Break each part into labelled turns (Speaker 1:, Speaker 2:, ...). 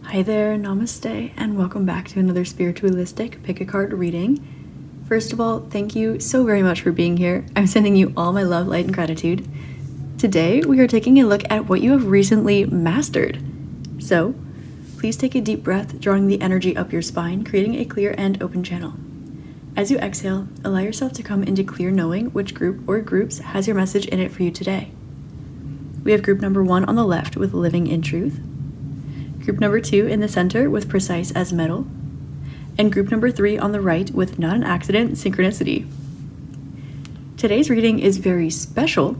Speaker 1: Hi there, namaste, and welcome back to another spiritualistic pick a card reading. First of all, thank you so very much for being here. I'm sending you all my love, light, and gratitude. Today, we are taking a look at what you have recently mastered. So, please take a deep breath, drawing the energy up your spine, creating a clear and open channel. As you exhale, allow yourself to come into clear knowing which group or groups has your message in it for you today. We have group number 1 on the left with Living in Truth, group number 2 in the center with Precise as Metal, and group number 3 on the right with Not an Accident, Synchronicity. Today's reading is very special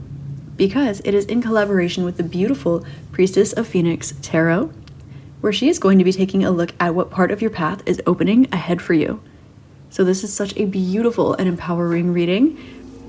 Speaker 1: because it is in collaboration with the beautiful Priestess of Phoenix Tarot, where she is going to be taking a look at what part of your path is opening ahead for you. So this is such a beautiful and empowering reading.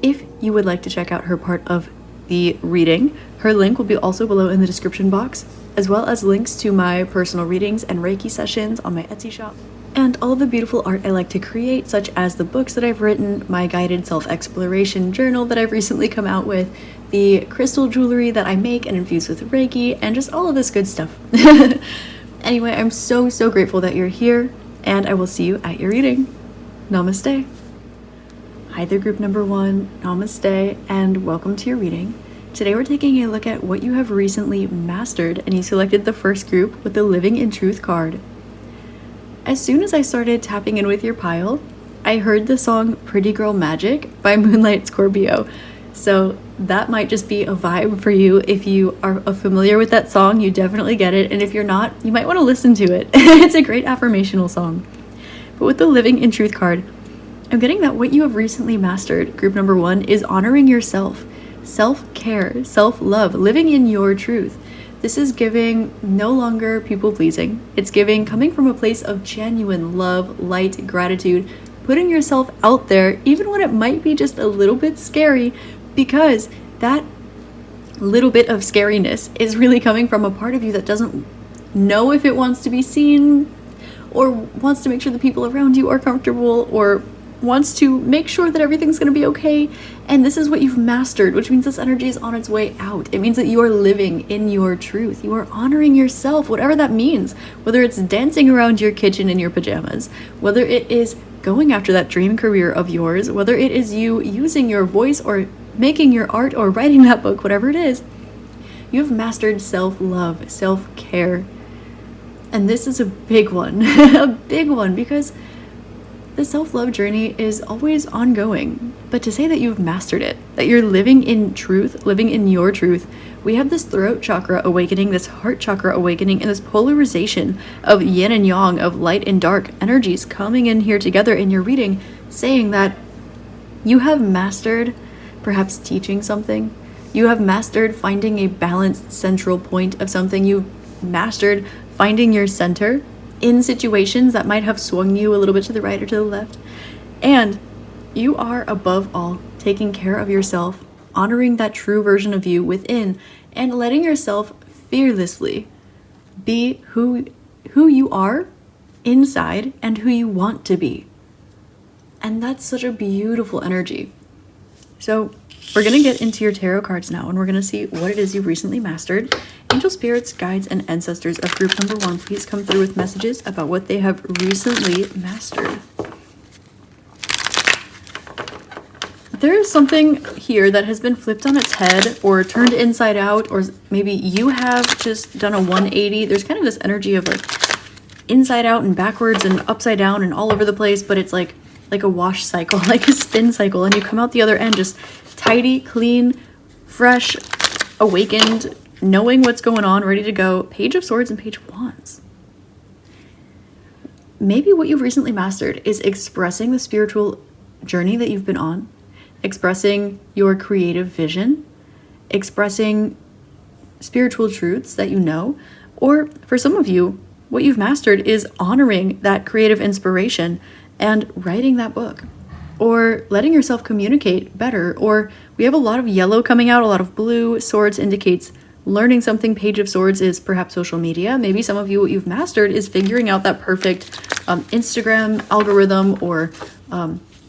Speaker 1: If you would like to check out her part of the reading, her link will be also below in the description box, as well as links to my personal readings and Reiki sessions on my Etsy shop, and all the beautiful art I like to create, such as the books that I've written, my guided self-exploration journal that I've recently come out with, the crystal jewelry that I make and infuse with Reiki, and just all of this good stuff. Anyway, I'm so grateful that you're here, and I will see you at your reading. Namaste. Hi there, group number 1. Namaste, and welcome to your reading. Today we're taking a look at what you have recently mastered, and you selected the first group with the Living in Truth card. As soon as I started tapping in with your pile, I heard the song Pretty Girl Magic by Moonlight Scorpio. So that might just be a vibe for you. If you are familiar with that song, you definitely get it. And if you're not, you might want to listen to it. It's a great affirmational song. But with the Living in Truth card, I'm getting that what you have recently mastered, group number 1, is honoring yourself. Self-care, self-love, living in your truth. This is giving no longer people-pleasing. It's giving coming from a place of genuine love, light, gratitude, putting yourself out there, even when it might be just a little bit scary, because that little bit of scariness is really coming from a part of you that doesn't know if it wants to be seen, or wants to make sure the people around you are comfortable, or wants to make sure that everything's going to be okay. And this is what you've mastered, which means this energy is on its way out. It means that you are living in your truth. You are honoring yourself, whatever that means, whether it's dancing around your kitchen in your pajamas, whether it is going after that dream career of yours, whether it is you using your voice or making your art or writing that book, whatever it is. You've mastered self-love, self-care. And this is a big one, a big one, because the self-love journey is always ongoing, but to say that you've mastered it, that you're living in truth, living in your truth, we have this throat chakra awakening, this heart chakra awakening, and this polarization of yin and yang, of light and dark energies coming in here together in your reading, saying that you have mastered perhaps teaching something, you have mastered finding a balanced central point of something, you've mastered finding your center in situations that might have swung you a little bit to the right or to the left. And you are above all taking care of yourself, honoring that true version of you within, and letting yourself fearlessly be who you are inside and who you want to be. And that's such a beautiful energy. So we're going to get into your tarot cards now, and we're going to see what it is you've recently mastered. Angel spirits, guides, and ancestors of group number 1, please come through with messages about what they have recently mastered. There is something here that has been flipped on its head or turned inside out, or maybe you have just done a 180. There's kind of this energy of like inside out and backwards and upside down and all over the place, but it's like a wash cycle, like a spin cycle, and you come out the other end just tidy, clean, fresh, awakened, knowing what's going on, ready to go. Page of Swords and Page of Wands. Maybe what you've recently mastered is expressing the spiritual journey that you've been on, expressing your creative vision, expressing spiritual truths that you know, or for some of you, what you've mastered is honoring that creative inspiration and writing that book, or letting yourself communicate better. Or we have a lot of yellow coming out, a lot of blue. Swords indicates learning something. Page of Swords is perhaps social media. Maybe some of you, what you've mastered is figuring out that perfect Instagram algorithm, or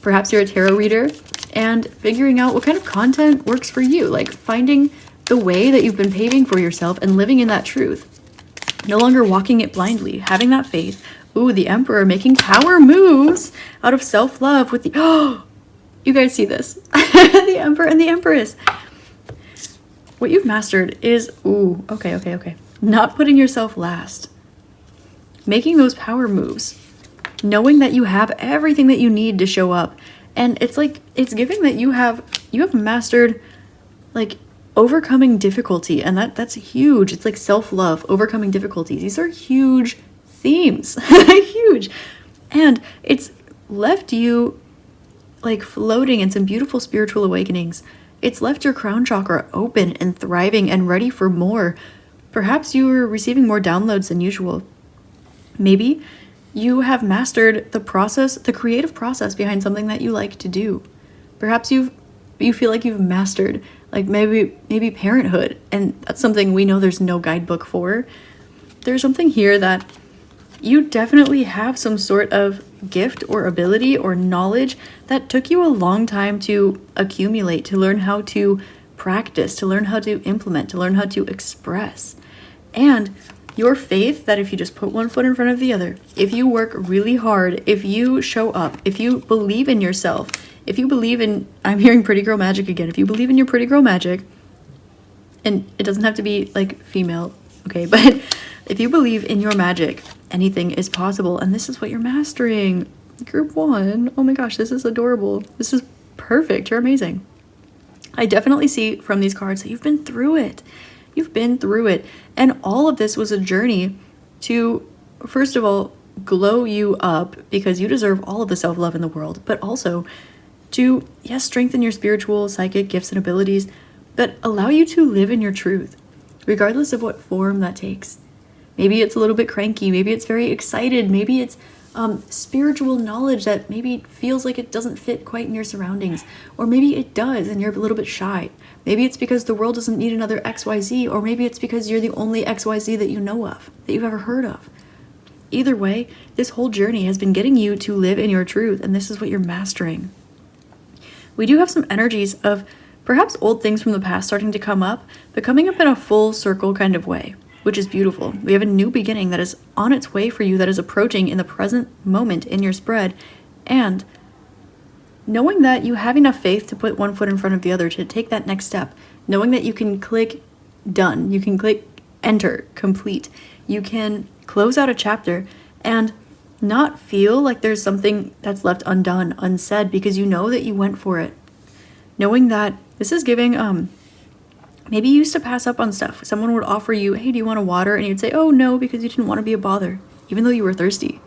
Speaker 1: perhaps you're a tarot reader and figuring out what kind of content works for you, like finding the way that you've been paving for yourself and living in that truth. No longer walking it blindly, having that faith. Ooh, the Emperor making power moves out of self-love with the, oh, you guys see this? The Emperor and the Empress. What you've mastered is, ooh, okay. Not putting yourself last. Making those power moves. Knowing that you have everything that you need to show up. And it's like, it's giving that you have mastered, like, overcoming difficulty. And that's huge. It's like self-love, overcoming difficulties. These are huge themes. Huge. And it's left you, like, floating in some beautiful spiritual awakenings. It's left your crown chakra open and thriving and ready for more. Perhaps you are receiving more downloads than usual. Maybe you have mastered the process, the creative process behind something that you like to do. Perhaps you feel like you've mastered, like maybe parenthood, and that's something we know there's no guidebook for. There's something here that you definitely have some sort of gift or ability or knowledge that took you a long time to accumulate, to learn how to practice, to learn how to implement, to learn how to express. And your faith that if you just put one foot in front of the other, if you work really hard, if you show up, if you believe in yourself, if you believe in, I'm hearing pretty girl magic again, if you believe in your pretty girl magic, and it doesn't have to be like female, okay, but if you believe in your magic, anything is possible, and this is what you're mastering. Group 1, oh my gosh, this is adorable. This is perfect, you're amazing. I definitely see from these cards that you've been through it. You've been through it. And all of this was a journey to, first of all, glow you up because you deserve all of the self-love in the world, but also to, yes, strengthen your spiritual, psychic gifts and abilities, but allow you to live in your truth, regardless of what form that takes. Maybe it's a little bit cranky. Maybe it's very excited. Maybe it's spiritual knowledge that maybe feels like it doesn't fit quite in your surroundings. Or maybe it does and you're a little bit shy. Maybe it's because the world doesn't need another XYZ. Or maybe it's because you're the only XYZ that you know of, that you've ever heard of. Either way, this whole journey has been getting you to live in your truth, and this is what you're mastering. We do have some energies of perhaps old things from the past starting to come up, but coming up in a full circle kind of way, which is beautiful. We have a new beginning that is on its way for you, that is approaching in the present moment in your spread, and knowing that you have enough faith to put one foot in front of the other, to take that next step, knowing that you can click done, you can click enter, complete, you can close out a chapter and not feel like there's something that's left undone, unsaid, because you know that you went for it. Knowing that this is giving, maybe you used to pass up on stuff. Someone would offer you, hey, do you want a water? And you'd say, oh, no, because you didn't want to be a bother, even though you were thirsty.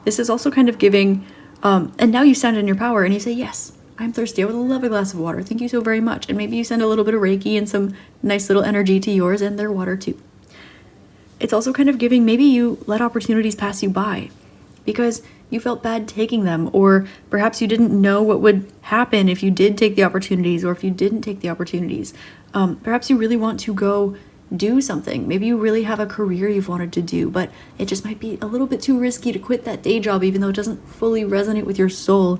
Speaker 1: This is also kind of giving, and now you stand in your power and you say, yes, I'm thirsty. I would love a glass of water. Thank you so very much. And maybe you send a little bit of Reiki and some nice little energy to yours and their water too. It's also kind of giving, maybe you let opportunities pass you by because you felt bad taking them, or perhaps you didn't know what would happen if you did take the opportunities or if you didn't take the opportunities. Perhaps you really want to go do something. Maybe you really have a career you've wanted to do, but it just might be a little bit too risky to quit that day job even though it doesn't fully resonate with your soul.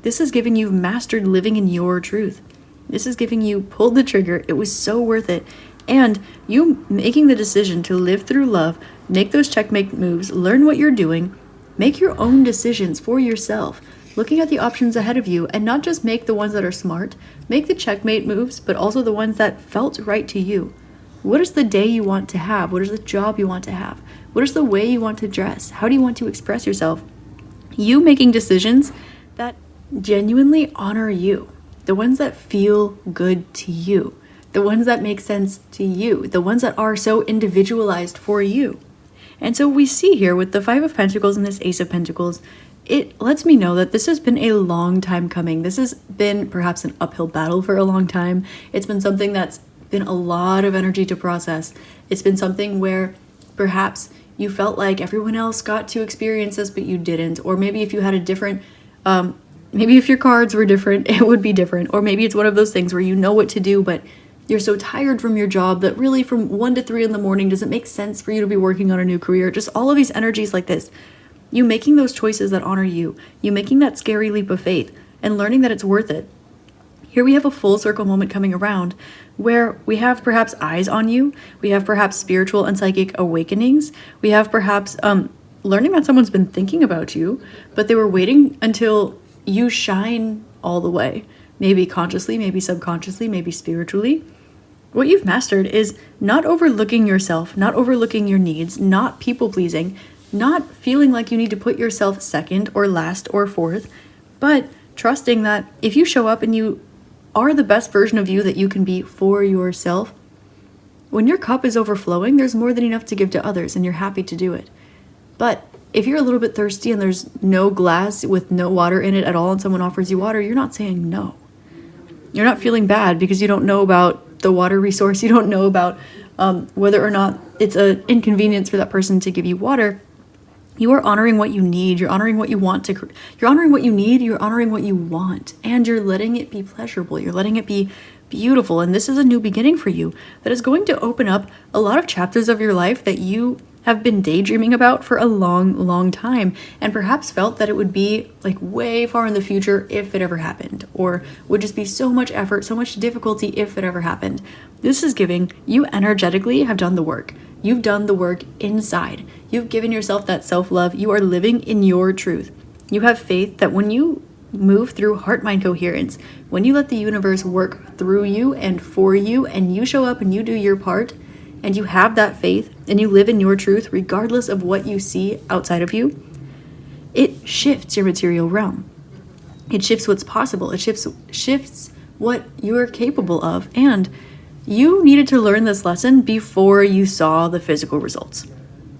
Speaker 1: This is giving you mastered living in your truth. This is giving you pulled the trigger. It was so worth it. And you making the decision to live through love, make those checkmate moves, learn what you're doing, make your own decisions for yourself, looking at the options ahead of you, and not just make the ones that are smart, make the checkmate moves, but also the ones that felt right to you. What is the day you want to have? What is the job you want to have? What is the way you want to dress? How do you want to express yourself? You making decisions that genuinely honor you, the ones that feel good to you, the ones that make sense to you, the ones that are so individualized for you. And so we see here with the Five of Pentacles and this Ace of Pentacles, it lets me know that this has been a long time coming. This has been perhaps an uphill battle for a long time. It's been something that's been a lot of energy to process. It's been something where perhaps you felt like everyone else got to experience this, but you didn't. Or maybe if you had a different, maybe if your cards were different, it would be different. Or maybe it's one of those things where you know what to do, but you're so tired from your job that really from 1 to 3 in the morning doesn't make sense for you to be working on a new career. Just all of these energies like this. You making those choices that honor you. You making that scary leap of faith and learning that it's worth it. Here we have a full circle moment coming around where we have perhaps eyes on you. We have perhaps spiritual and psychic awakenings. We have perhaps learning that someone's been thinking about you, but they were waiting until you shine all the way. Maybe consciously, maybe subconsciously, maybe spiritually. What you've mastered is not overlooking yourself, not overlooking your needs, not people pleasing, not feeling like you need to put yourself second or last or fourth, but trusting that if you show up and you are the best version of you that you can be for yourself, when your cup is overflowing, there's more than enough to give to others and you're happy to do it. But if you're a little bit thirsty and there's no glass with no water in it at all and someone offers you water, you're not saying no. You're not feeling bad because you don't know about the water resource. You don't know about whether or not it's an inconvenience for that person to give you water. You are honoring what you need. You're honoring what you want to. You're honoring what you need. You're honoring what you want. And you're letting it be pleasurable. You're letting it be beautiful. And this is a new beginning for you that is going to open up a lot of chapters of your life that you have been daydreaming about for a long, long time, and perhaps felt that it would be like way far in the future if it ever happened, or would just be so much effort, so much difficulty if it ever happened. This is giving you energetically have done the work. You've done the work inside. You've given yourself that self-love. You are living in your truth. You have faith that when you move through heart-mind coherence, when you let the universe work through you and for you, and you show up and you do your part, and you have that faith, and you live in your truth regardless of what you see outside of you, it shifts your material realm. It shifts what's possible. It shifts what you're capable of. And you needed to learn this lesson before you saw the physical results.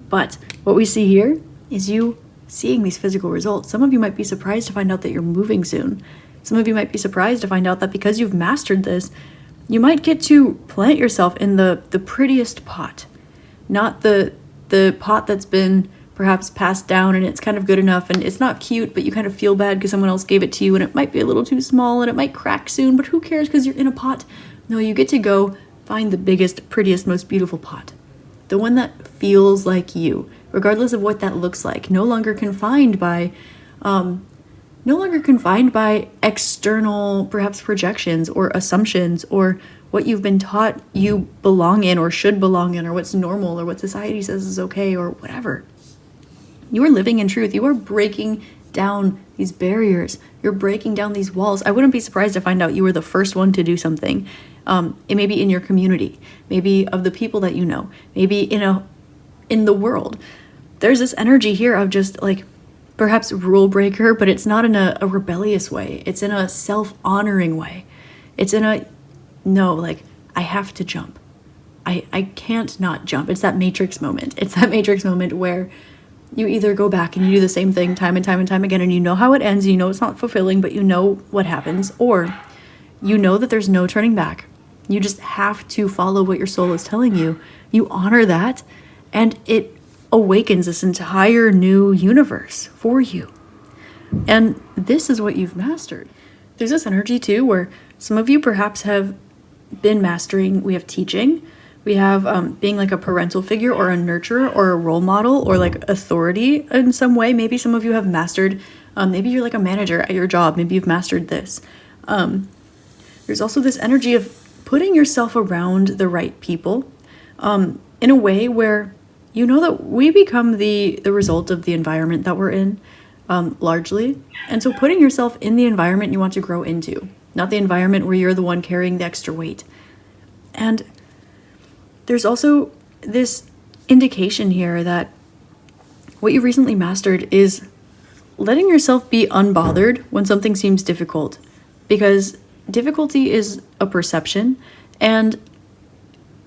Speaker 1: But what we see here is you seeing these physical results. Some of you might be surprised to find out that you're moving soon. Some of you might be surprised to find out that because you've mastered this, you might get to plant yourself in the prettiest pot, not the pot that's been perhaps passed down and it's kind of good enough and it's not cute, but you kind of feel bad because someone else gave it to you and it might be a little too small and it might crack soon, but who cares because you're in a pot? No, you get to go find the biggest, prettiest, most beautiful pot. The one that feels like you, regardless of what that looks like, no longer confined by external, perhaps projections or assumptions or what you've been taught you belong in or should belong in or what's normal or what society says is okay or whatever. You are living in truth. You are breaking down these barriers. You're breaking down these walls. I wouldn't be surprised to find out you were the first one to do something. It may be in your community, maybe of the people that you know, maybe in the world. There's this energy here of just like perhaps rule breaker, but it's not in a rebellious way. It's in a self-honoring way. It's in a, no, like, I have to jump. I can't not jump. It's that Matrix moment. It's that Matrix moment where you either go back and you do the same thing time and time and time again, and you know how it ends, you know it's not fulfilling, but you know what happens, or you know that there's no turning back. You just have to follow what your soul is telling you. You honor that, and it awakens this entire new universe for you. And this is what you've mastered. There's this energy too where some of you perhaps have been mastering, we have teaching, we have being like a parental figure or a nurturer or a role model or like authority in some way. Maybe some of you have mastered, maybe you're like a manager at your job, maybe you've mastered this. There's also this energy of putting yourself around the right people in a way where you know that we become the result of the environment that we're in, largely. And so putting yourself in the environment you want to grow into, not the environment where you're the one carrying the extra weight. And there's also this indication here that what you recently mastered is letting yourself be unbothered when something seems difficult, because difficulty is a perception, and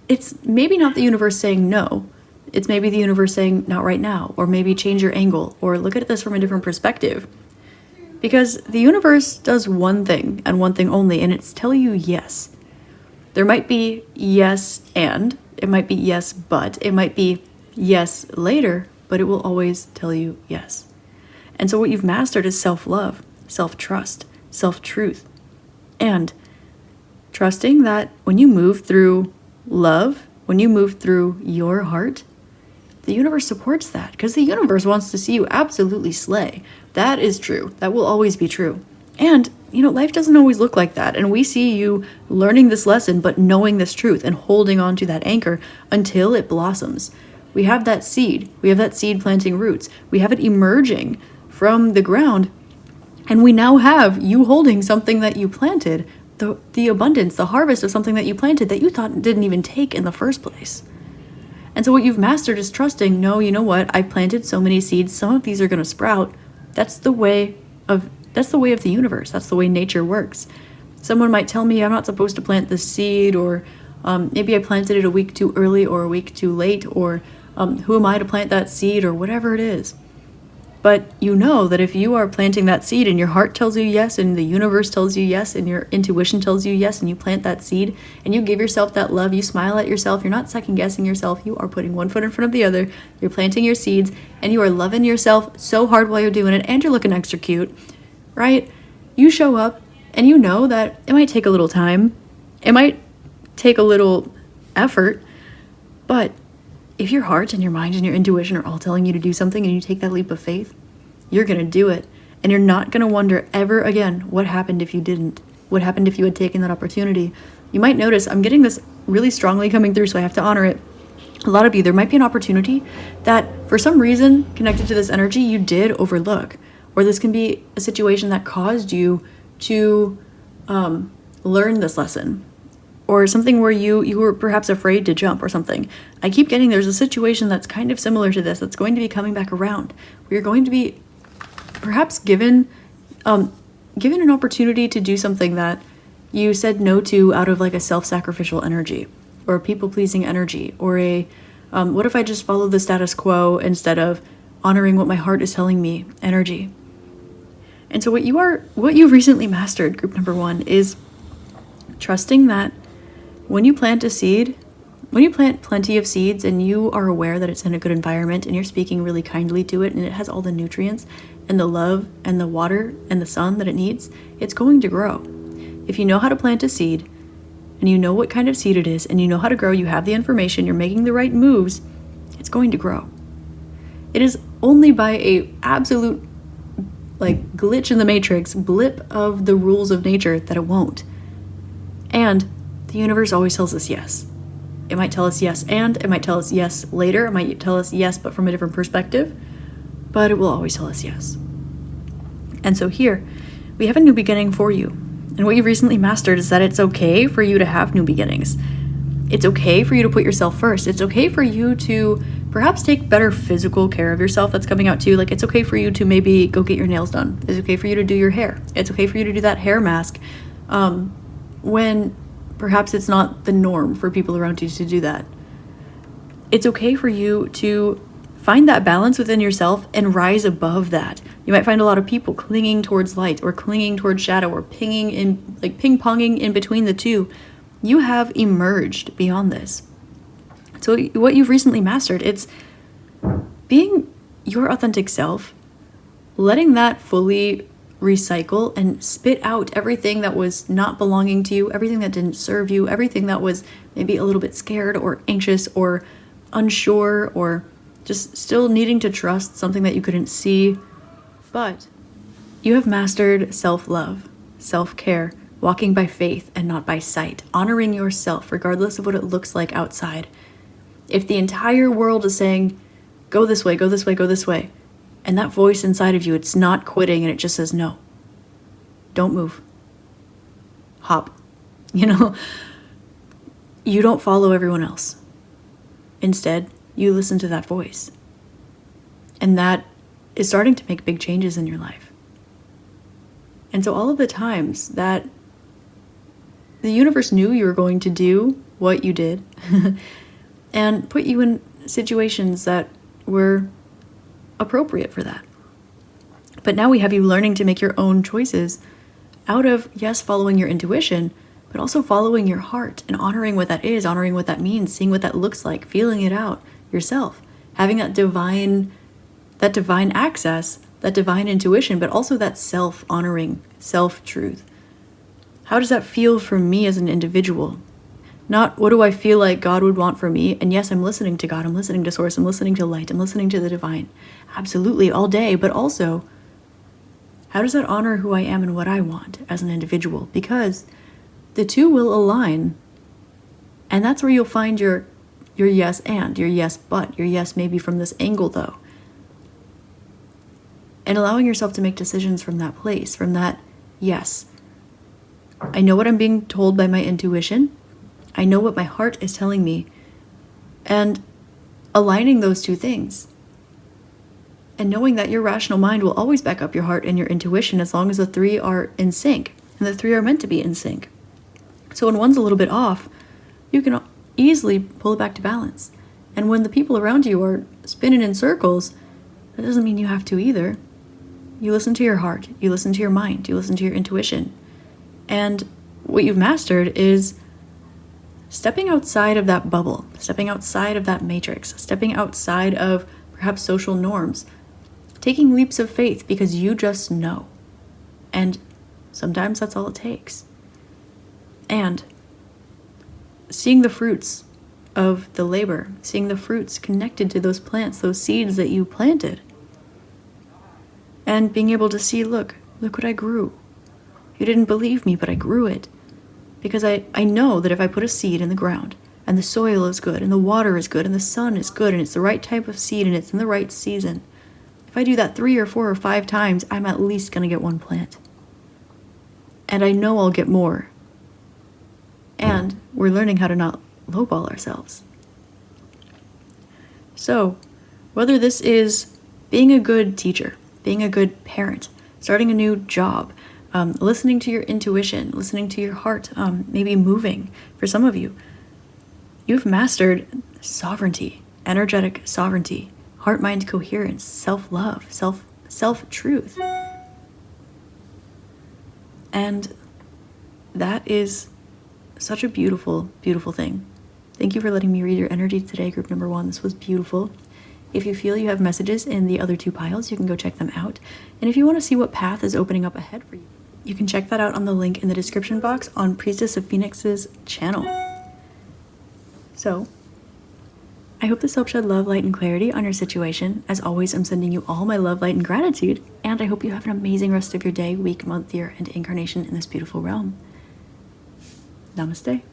Speaker 1: it's maybe not the universe saying no. It's maybe the universe saying, not right now, or maybe change your angle, or look at this from a different perspective. Because the universe does one thing, and one thing only, and it's tell you yes. There might be yes and, it might be yes but, it might be yes later, but it will always tell you yes. And so what you've mastered is self-love, self-trust, self-truth, and trusting that when you move through love, when you move through your heart, the universe supports that, because the universe wants to see you absolutely slay. That is true. That will always be true. And life doesn't always look like that. And we see you learning this lesson, but knowing this truth and holding on to that anchor until it blossoms. We have that seed. We have that seed planting roots. We have it emerging from the ground. And we now have you holding something that you planted, the abundance, the harvest of something that you planted that you thought didn't even take in the first place. And so what you've mastered is trusting, no, you know what? I've planted so many seeds. Some of these are going to sprout. That's the way of the universe. That's the way nature works. Someone might tell me I'm not supposed to plant this seed, or maybe I planted it a week too early or a week too late, or who am I to plant that seed, or whatever it is. But you know that if you are planting that seed and your heart tells you yes, and the universe tells you yes, and your intuition tells you yes, and you plant that seed and you give yourself that love, you smile at yourself, you're not second guessing yourself, you are putting one foot in front of the other, you're planting your seeds, and you are loving yourself so hard while you're doing it, and you're looking extra cute, right? You show up and you know that it might take a little time, it might take a little effort, but if your heart and your mind and your intuition are all telling you to do something and you take that leap of faith, you're going to do it. And you're not going to wonder ever again what happened if you didn't. What happened if you had taken that opportunity? You might notice I'm getting this really strongly coming through, so I have to honor it. A lot of you, there might be an opportunity that for some reason connected to this energy you did overlook. Or this can be a situation that caused you to learn this lesson. Or something where you were perhaps afraid to jump or something. I keep getting there's a situation that's kind of similar to this that's going to be coming back around. Where you're going to be perhaps given an opportunity to do something that you said no to out of like a self-sacrificial energy. Or a people-pleasing energy. Or a, what if I just follow the status quo instead of honoring what my heart is telling me energy. And so what you've recently mastered, group number 1, is trusting that when you plant a seed, when you plant plenty of seeds and you are aware that it's in a good environment and you're speaking really kindly to it and it has all the nutrients and the love and the water and the sun that it needs, it's going to grow. If you know how to plant a seed and you know what kind of seed it is and you know how to grow, you have the information, you're making the right moves, it's going to grow. It is only by a absolute glitch in the matrix, blip of the rules of nature that it won't. And the universe always tells us yes. It might tell us yes and it might tell us yes later. It might tell us yes but from a different perspective. But it will always tell us yes. And so here, we have a new beginning for you. And what you've recently mastered is that it's okay for you to have new beginnings. It's okay for you to put yourself first. It's okay for you to perhaps take better physical care of yourself. That's coming out too. Like, it's okay for you to maybe go get your nails done. It's okay for you to do your hair. It's okay for you to do that hair mask when perhaps it's not the norm for people around you to do that. It's okay for you to find that balance within yourself and rise above that. You might find a lot of people clinging towards light or clinging towards shadow or ping-ponging in between the two. You have emerged beyond this. So what you've recently mastered, it's being your authentic self, letting that fully recycle and spit out everything that was not belonging to you, everything that didn't serve you, everything that was maybe a little bit scared or anxious or unsure or just still needing to trust something that you couldn't see. But you have mastered self-love, self-care, walking by faith and not by sight, honoring yourself regardless of what it looks like outside. If the entire world is saying, go this way, go this way, go this way, and that voice inside of you, it's not quitting and it just says, no, don't move, hop, you don't follow everyone else. Instead, you listen to that voice. And that is starting to make big changes in your life. And so all of the times that the universe knew you were going to do what you did and put you in situations that were appropriate for that. But now we have you learning to make your own choices out of, yes, following your intuition, but also following your heart and honoring what that is, honoring what that means, seeing what that looks like, feeling it out yourself, having that divine access, that divine intuition, but also that self-honoring, self-truth. How does that feel for me as an individual? Not what do I feel like God would want for me? And yes, I'm listening to God, I'm listening to Source, I'm listening to light, I'm listening to the divine. Absolutely, all day, but also, How does that honor who I am and what I want as an individual? Because the two will align. And that's where you'll find your yes and, your yes but, your yes maybe from this angle though. And allowing yourself to make decisions from that place, from that yes. I know what I'm being told by my intuition. I know what my heart is telling me. And aligning those two things. And knowing that your rational mind will always back up your heart and your intuition as long as the three are in sync. And the three are meant to be in sync. So when one's a little bit off, you can easily pull it back to balance. And when the people around you are spinning in circles, that doesn't mean you have to either. You listen to your heart, you listen to your mind, you listen to your intuition. And what you've mastered is stepping outside of that bubble, stepping outside of that matrix, stepping outside of perhaps social norms, taking leaps of faith because you just know. And sometimes that's all it takes. And seeing the fruits of the labor, seeing the fruits connected to those plants, those seeds that you planted. And being able to see, look what I grew. You didn't believe me, but I grew it. Because I know that if I put a seed in the ground, and the soil is good, and the water is good, and the sun is good, and it's the right type of seed, and it's in the right season, if I do that 3 or 4 or 5 times, I'm at least going to get 1 plant. And I know I'll get more. And we're learning how to not lowball ourselves. So, whether this is being a good teacher, being a good parent, starting a new job, listening to your intuition, listening to your heart, maybe moving for some of you, you've mastered sovereignty, energetic sovereignty, heart-mind coherence, self-love, self-truth. And that is such a beautiful, beautiful thing. Thank you for letting me read your energy today, group number 1. This was beautiful. If you feel you have messages in the other 2 piles, you can go check them out. And if you want to see what path is opening up ahead for you, you can check that out on the link in the description box on Priestess of Phoenix's channel. So, I hope this helps shed love, light, and clarity on your situation. As always, I'm sending you all my love, light, and gratitude. And I hope you have an amazing rest of your day, week, month, year, and incarnation in this beautiful realm. Namaste.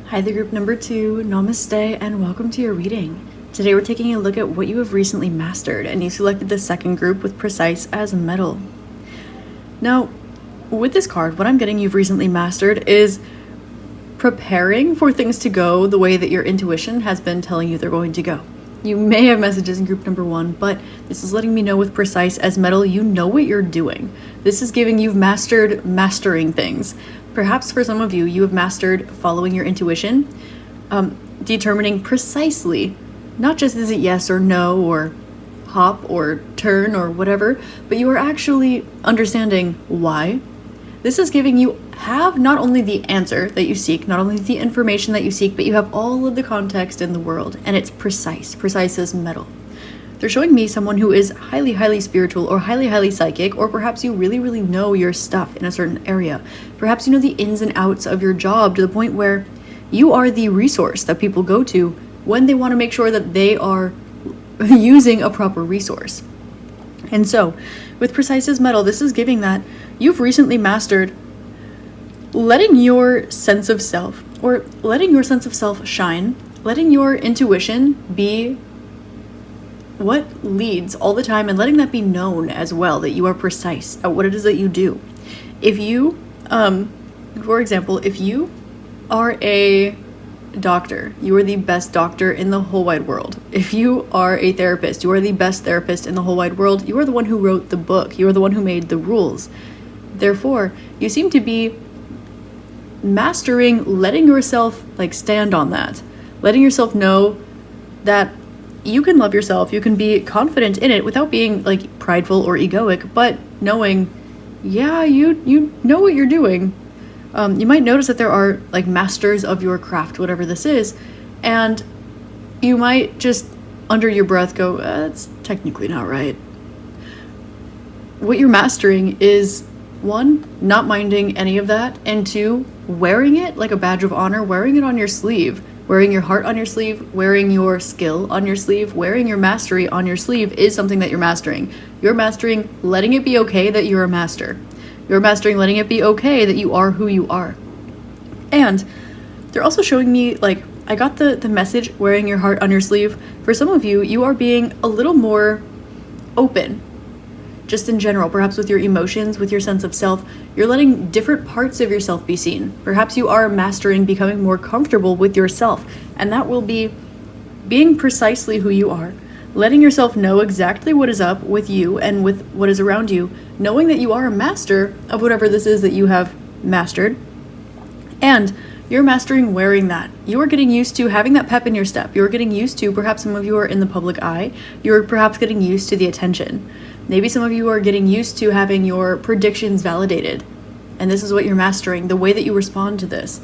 Speaker 1: Hi there, group number 2. Namaste, and welcome to your reading. Today we're taking a look at what you have recently mastered, and you selected the second group with precise as metal. Now, with this card, what I'm getting you've recently mastered is preparing for things to go the way that your intuition has been telling you they're going to go. You may have messages in group number 1, but this is letting me know with precise as metal, you know what you're doing. This is giving you've mastered mastering things. Perhaps for some of you, you have mastered following your intuition, determining precisely, not just is it yes or no or hop or turn or whatever, but you are actually understanding why. This is giving you have not only the answer that you seek, not only the information that you seek, but you have all of the context in the world, and it's precise as metal. They're showing me someone who is highly, highly spiritual or highly, highly psychic, or perhaps you really, really know your stuff in a certain area. Perhaps you know the ins and outs of your job to the point where you are the resource that people go to when they want to make sure that they are using a proper resource. And so, with precise as metal, this is giving that you've recently mastered letting your sense of self, or letting your sense of self shine, letting your intuition be what leads all the time, and letting that be known as well, that you are precise at what it is that you do. If you, for example, if you are a doctor, you are the best doctor in the whole wide world. If you are a therapist, you are the best therapist in the whole wide world. You are the one who wrote the book. You are the one who made the rules. Therefore, you seem to be mastering letting yourself stand on that, letting yourself know that you can love yourself, you can be confident in it without being prideful or egoic, but knowing, yeah, you know what you're doing. You might notice that there are masters of your craft, whatever this is, and you might just under your breath go, that's technically not right. What you're mastering is 1, not minding any of that, and 2, wearing it like a badge of honor, wearing it on your sleeve, Wearing your heart on your sleeve, wearing your skill on your sleeve, wearing your mastery on your sleeve is something that you're mastering. You're mastering letting it be okay that you're a master. You're mastering letting it be okay that you are who you are. And they're also showing me, like, I got the message, wearing your heart on your sleeve. For some of you, you are being a little more open, just in general, perhaps with your emotions, with your sense of self. You're letting different parts of yourself be seen. Perhaps you are mastering becoming more comfortable with yourself, and that will be being precisely who you are, letting yourself know exactly what is up with you and with what is around you, knowing that you are a master of whatever this is that you have mastered, and you're mastering wearing that. You are getting used to having that pep in your step. You're getting used to, perhaps some of you are in the public eye, you're perhaps getting used to the attention. Maybe some of you are getting used to having your predictions validated, and this is what you're mastering, the way that you respond to this.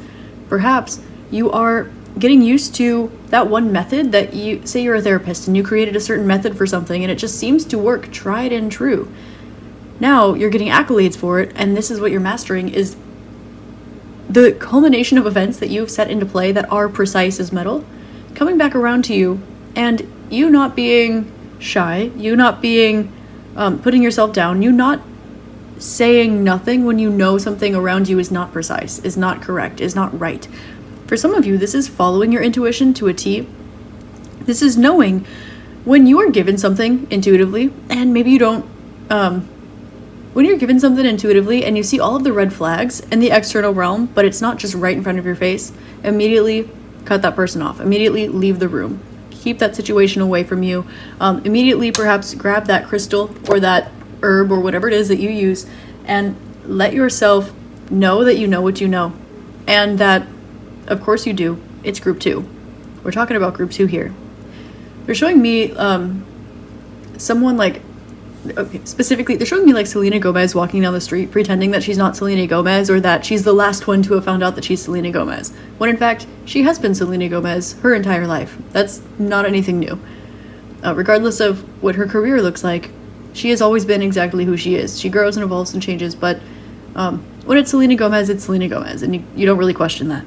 Speaker 1: Perhaps you are getting used to that one method that you, say you're a therapist and you created a certain method for something and it just seems to work, tried and true. Now you're getting accolades for it, and this is what you're mastering, is the culmination of events that you've set into play that are precise as metal, coming back around to you, and you not being shy, you not being putting yourself down, you not saying nothing when you know something around you is not precise, is not correct, is not right. For some of you, this is following your intuition to a T. This is knowing when you are given something intuitively, and maybe you don't, when you're given something intuitively and you see all of the red flags in the external realm, but it's not just right in front of your face, immediately cut that person off. Immediately leave the room. Keep that situation away from you. Immediately perhaps grab that crystal or that herb or whatever it is that you use and let yourself know that you know what you know. And that, of course you do. It's group 2. We're talking about group 2 here. They're showing me someone like, okay, specifically, they're showing me like Selena Gomez walking down the street pretending that she's not Selena Gomez, or that she's the last one to have found out that she's Selena Gomez, when in fact she has been Selena Gomez her entire life. That's not anything new. Regardless of what her career looks like, she has always been exactly who she is. She grows and evolves and changes, but when it's Selena Gomez, and you don't really question that.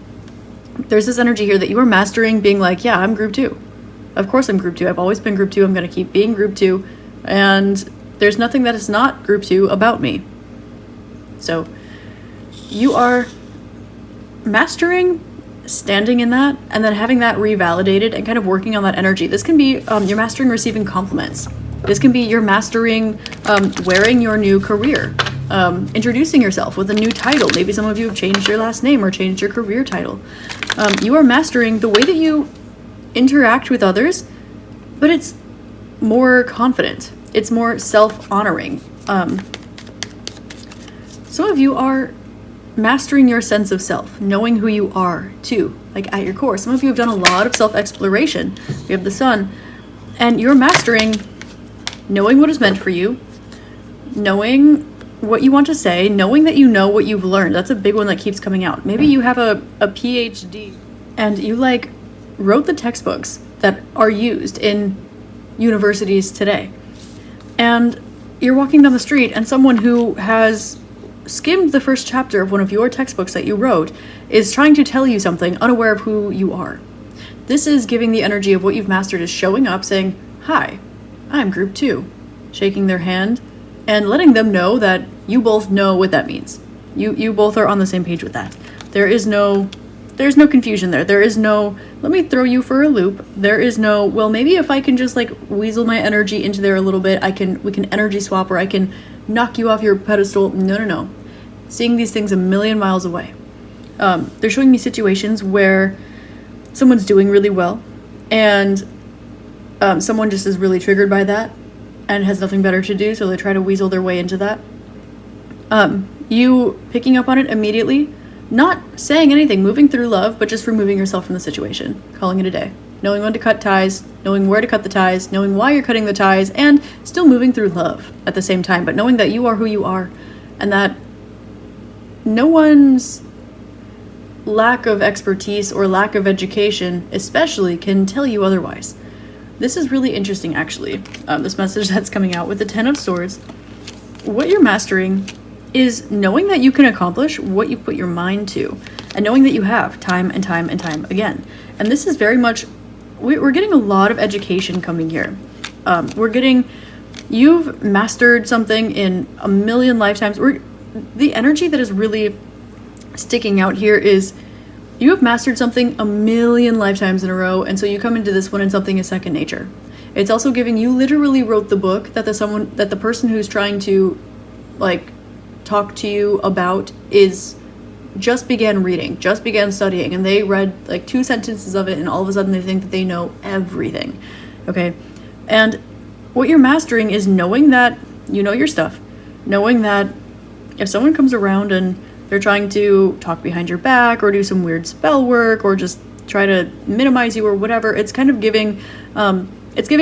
Speaker 1: There's this energy here that you are mastering, being like, yeah, I'm group 2. Of course I'm group 2. I've always been group 2. I'm going to keep being group 2. And there's nothing that is not group 2 about me. So you are mastering standing in that and then having that revalidated and kind of working on that energy. This can be you're mastering receiving compliments. This can be you're mastering wearing your new career, introducing yourself with a new title. Maybe some of you have changed your last name or changed your career title. You are mastering the way that you interact with others, but it's more confident. It's more self-honoring. Some of you are mastering your sense of self, knowing who you are too, like at your core. Some of you have done a lot of self-exploration. We have the sun, and you're mastering knowing what is meant for you, knowing what you want to say, knowing that you know what you've learned. That's a big one that keeps coming out. Maybe you have a PhD and you like wrote the textbooks that are used in universities today. And you're walking down the street and someone who has skimmed the first chapter of one of your textbooks that you wrote is trying to tell you something, unaware of who you are. This is giving the energy of what you've mastered, is showing up saying, hi, I'm group 2, shaking their hand and letting them know that you both know what that means. You both are on the same page with that. There's no confusion there. There is no, let me throw you for a loop. There is no, well, maybe if I can just like weasel my energy into there a little bit, we can energy swap, or I can knock you off your pedestal. No. Seeing these things a million miles away. They're showing me situations where someone's doing really well and someone just is really triggered by that and has nothing better to do, so they try to weasel their way into that. You picking up on it immediately, not saying anything, moving through love, but just removing yourself from the situation, calling it a day. Knowing when to cut ties, knowing where to cut the ties, knowing why you're cutting the ties, and still moving through love at the same time, but knowing that you are who you are, and that no one's lack of expertise or lack of education especially can tell you otherwise. This is really interesting, actually, this message that's coming out with the 10 of Swords. What you're mastering is knowing that you can accomplish what you put your mind to, and knowing that you have time and time and time again. And this is very much, we're getting a lot of education coming here. You've mastered something in a million lifetimes. The energy that is really sticking out here is you have mastered something a million lifetimes in a row, and so you come into this one and something is second nature. It's also giving you literally wrote the book that the person who's trying to like talk to you about just began reading, just began studying, and they read like 2 sentences of it, and all of a sudden they think that they know everything. Okay? And what you're mastering is knowing that you know your stuff. Knowing that if someone comes around and they're trying to talk behind your back or do some weird spell work or just try to minimize you or whatever, it's kind of giving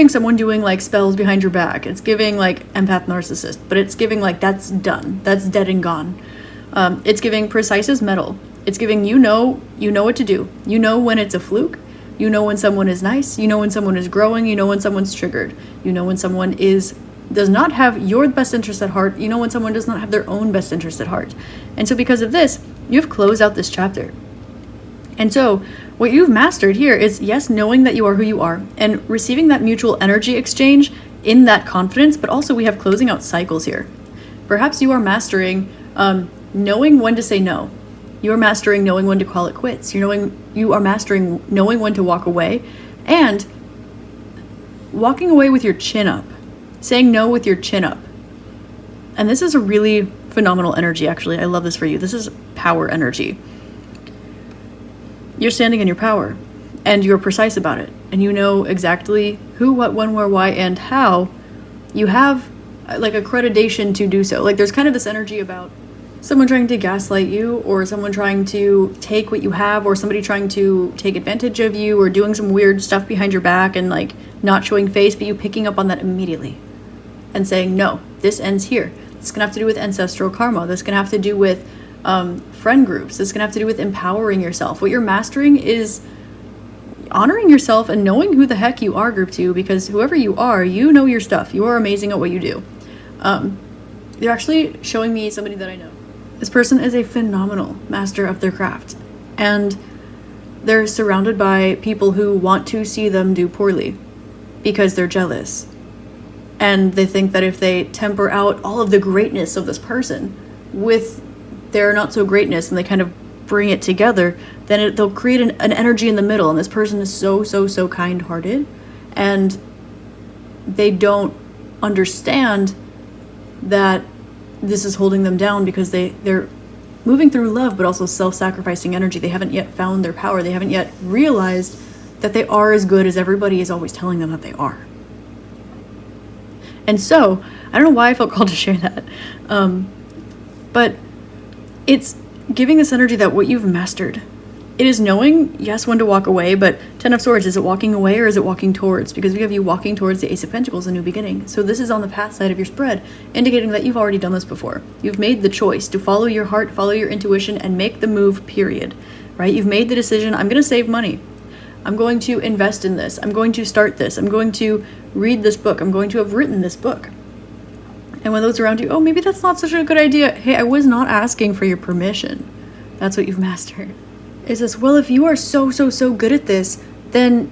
Speaker 1: someone doing like spells behind your back. It's giving like empath narcissist, but it's giving like that's done. That's dead and gone. It's giving precise as metal. It's giving you know what to do. You know when it's a fluke. You know when someone is nice. You know when someone is growing. You know when someone's triggered. You know when someone does not have your best interest at heart. You know when someone does not have their own best interest at heart. And so because of this, you've closed out this chapter. And so what you've mastered here is, yes, knowing that you are who you are and receiving that mutual energy exchange in that confidence, but also we have closing out cycles here. Perhaps you are mastering knowing when to say no. You are mastering knowing when to call it quits. You are mastering knowing when to walk away and walking away with your chin up. Saying no with your chin up. And this is a really phenomenal energy, actually. I love this for you. This is power energy. You're standing in your power, and you're precise about it. And you know exactly who, what, when, where, why, and how. You have like accreditation to do so. Like there's kind of this energy about someone trying to gaslight you, or someone trying to take what you have, or somebody trying to take advantage of you, or doing some weird stuff behind your back and like not showing face, but you picking up on that immediately. And saying, no, this ends here. This is going to have to do with ancestral karma. This is going to have to do with friend groups. This is going to have to do with empowering yourself. What you're mastering is honoring yourself and knowing who the heck you are, group 2, because whoever you are, you know your stuff. You are amazing at what you do. They're actually showing me somebody that I know. This person is a phenomenal master of their craft. And they're surrounded by people who want to see them do poorly because they're jealous. And they think that if they temper out all of the greatness of this person with their not so greatness and they kind of bring it together, then they'll create an energy in the middle. And this person is so kind-hearted. And they don't understand that this is holding them down because they're moving through love, but also self-sacrificing energy. They haven't yet found their power. They haven't yet realized that they are as good as everybody is always telling them that they are. And so, I don't know why I felt called to share that, but it's giving this energy that what you've mastered. It is knowing, yes, when to walk away, but 10 of Swords, is it walking away or is it walking towards? Because we have you walking towards the Ace of Pentacles, a new beginning. So this is on the path side of your spread, indicating that you've already done this before. You've made the choice to follow your heart, follow your intuition, and make the move, period. Right? You've made the decision, I'm going to save money. I'm going to invest in this. I'm going to start this. I'm going to read this book. I'm going to have written this book. And when those around you, oh, maybe that's not such a good idea. Hey, I was not asking for your permission. That's what you've mastered. It says, well, if you are so good at this, then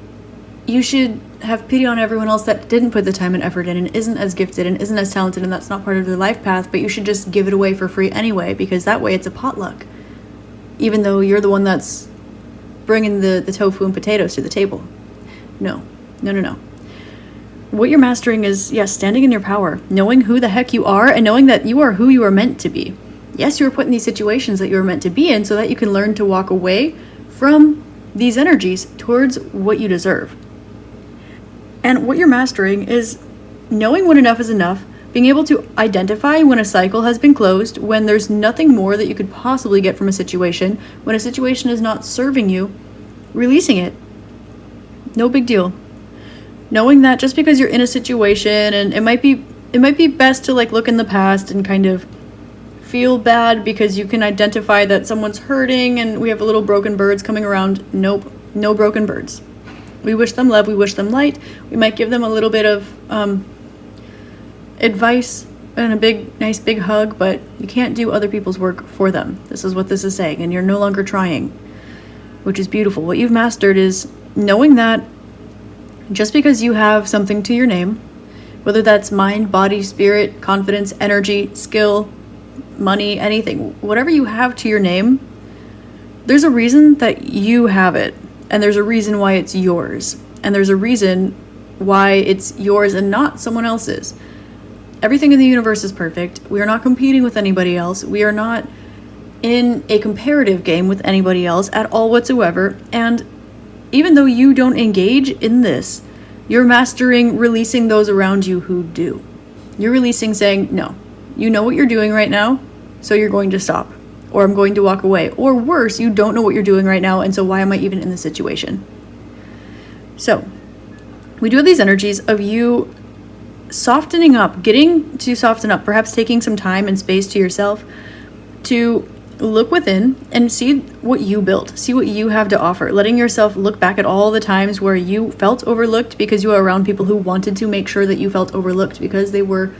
Speaker 1: you should have pity on everyone else that didn't put the time and effort in and isn't as gifted and isn't as talented and that's not part of their life path, but you should just give it away for free anyway, because that way it's a potluck. Even though you're the one that's bringing the tofu and potatoes to the table. No. What you're mastering is, yes, standing in your power, knowing who the heck you are, and knowing that you are who you are meant to be. Yes, you were put in these situations that you were meant to be in so that you can learn to walk away from these energies towards what you deserve. And what you're mastering is knowing when enough is enough, being able to identify when a cycle has been closed, when there's nothing more that you could possibly get from a situation, when a situation is not serving you, releasing it. No big deal. Knowing that just because you're in a situation, and it might be best to like look in the past and kind of feel bad because you can identify that someone's hurting and we have little broken birds coming around. Nope, no broken birds. We wish them love, we wish them light. We might give them a little bit of advice and a nice big hug, but you can't do other people's work for them. This is what this is saying, and you're no longer trying. which is beautiful. What you've mastered is knowing that just because you have something to your name, whether that's mind, body, spirit, confidence, energy, skill, money, anything, whatever you have to your name, there's a reason that you have it, and there's a reason why it's yours, and there's a reason why it's yours and not someone else's. Everything in the universe is perfect. We are not competing with anybody else. We are not in a comparative game with anybody else at all whatsoever. And even though you don't engage in this, you're mastering releasing those around you who do. You're releasing saying, no, you know what you're doing right now, so you're going to stop. Or I'm going to walk away. Or worse, you don't know what you're doing right now, and so why am I even in this situation? So, we do have these energies of you softening up, getting to soften up, perhaps taking some time and space to yourself to look within and see what you built, see what you have to offer, letting yourself look back at all the times where you felt overlooked because you were around people who wanted to make sure that you felt overlooked because they were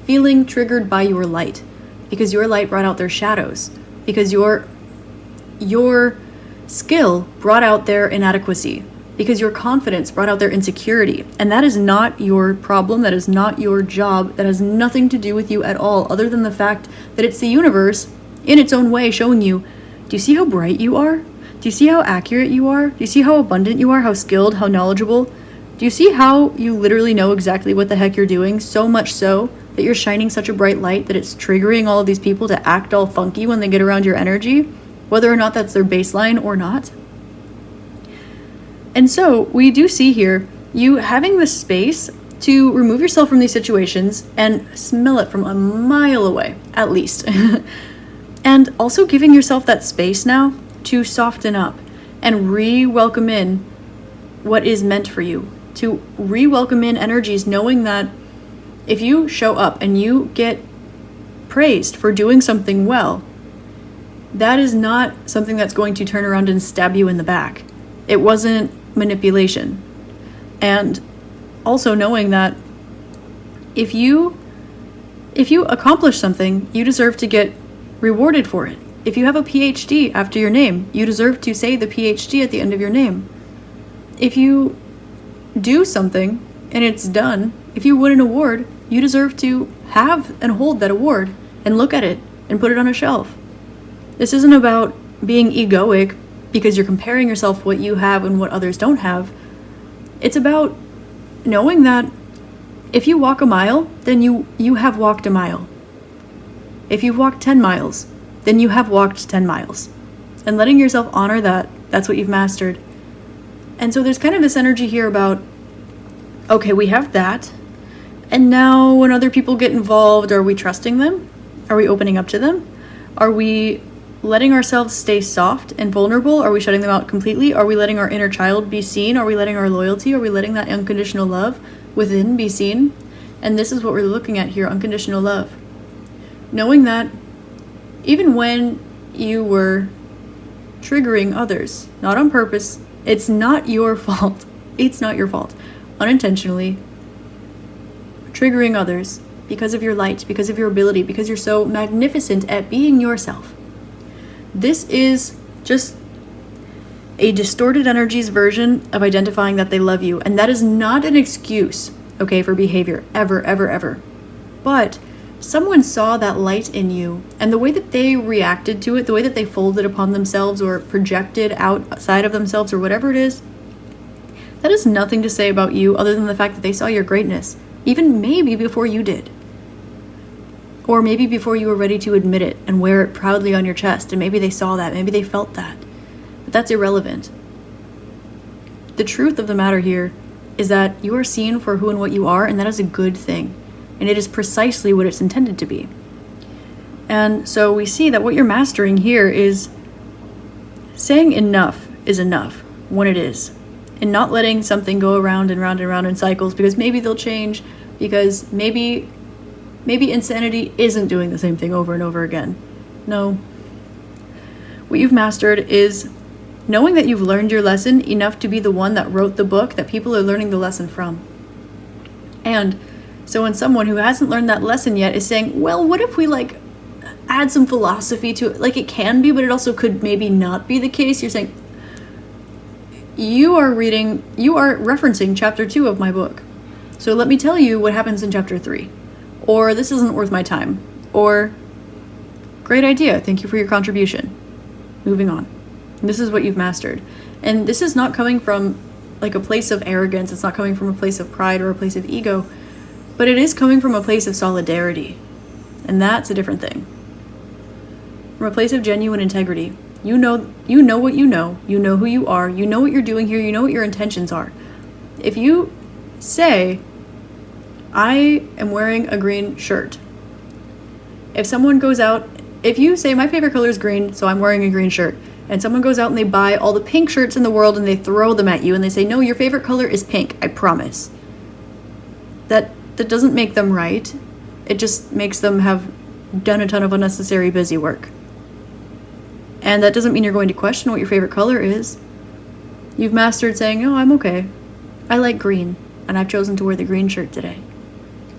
Speaker 1: feeling triggered by your light, because your light brought out their shadows, because your skill brought out their inadequacy, because your confidence brought out their insecurity. And that is not your problem. That is not your job. That has nothing to do with you at all, other than the fact that it's the universe in its own way showing you, do you see how bright you are? Do you see how accurate you are? Do you see how abundant you are? How skilled, how knowledgeable? Do you see how you literally know exactly what the heck you're doing? So much so that you're shining such a bright light that it's triggering all of these people to act all funky when they get around your energy, whether or not that's their baseline or not. And so we do see here you having the space to remove yourself from these situations and smell it from a mile away, at least. And also giving yourself that space now to soften up and re-welcome in what is meant for you, to re-welcome in energies, knowing that if you show up and you get praised for doing something well, that is not something that's going to turn around and stab you in the back. It wasn't manipulation. And also knowing that if you accomplish something, you deserve to get rewarded for it. If you have a PhD after your name, you deserve to say the PhD at the end of your name. If you do something and it's done, if you win an award, you deserve to have and hold that award and look at it and put it on a shelf. This isn't about being egoic because you're comparing yourself what you have and what others don't have. It's about knowing that if you walk a mile, then you have walked a mile. If you've walked 10 miles, then you have walked 10 miles. And letting yourself honor that, that's what you've mastered. And so there's kind of this energy here about, okay, we have that. And now when other people get involved, are we trusting them? Are we opening up to them? Are we letting ourselves stay soft and vulnerable? Are we shutting them out completely? Are we letting our inner child be seen? Are we letting our loyalty? Are we letting that unconditional love within be seen? And this is what we're looking at here, unconditional love. Knowing that even when you were triggering others, not on purpose, it's not your fault. It's not your fault. Unintentionally triggering others because of your light, because of your ability, because you're so magnificent at being yourself. This is just a distorted energies version of identifying that they love you. And that is not an excuse, okay, for behavior, ever, ever, ever. But someone saw that light in you, and the way that they reacted to it, the way that they folded upon themselves or projected outside of themselves or whatever it is, that has nothing to say about you other than the fact that they saw your greatness, even maybe before you did. Or maybe before you were ready to admit it and wear it proudly on your chest, and maybe they saw that, maybe they felt that. But that's irrelevant. The truth of the matter here is that you are seen for who and what you are, and that is a good thing. And it is precisely what it's intended to be. And so we see that what you're mastering here is saying enough is enough when it is. And not letting something go around and round and round in cycles because maybe they'll change, because maybe insanity isn't doing the same thing over and over again. No. What you've mastered is knowing that you've learned your lesson enough to be the one that wrote the book that people are learning the lesson from. And so when someone who hasn't learned that lesson yet is saying, well, what if we add some philosophy to it? It can be, but it also could maybe not be the case. You're saying, you are referencing chapter 2 of my book. So let me tell you what happens in chapter 3. Or this isn't worth my time. Or great idea, thank you for your contribution. Moving on. And this is what you've mastered. And this is not coming from like a place of arrogance. It's not coming from a place of pride or a place of ego. But it is coming from a place of solidarity. And that's a different thing. From a place of genuine integrity. You know what you know who you are, you know what you're doing here, you know what your intentions are. If you say, I am wearing a green shirt. If someone goes out, if you say my favorite color is green, so I'm wearing a green shirt, and someone goes out and they buy all the pink shirts in the world and they throw them at you and they say, no, your favorite color is pink, I promise. That doesn't make them right. It just makes them have done a ton of unnecessary busy work. And that doesn't mean you're going to question what your favorite color is. You've mastered saying, oh, I'm okay. I like green, and I've chosen to wear the green shirt today.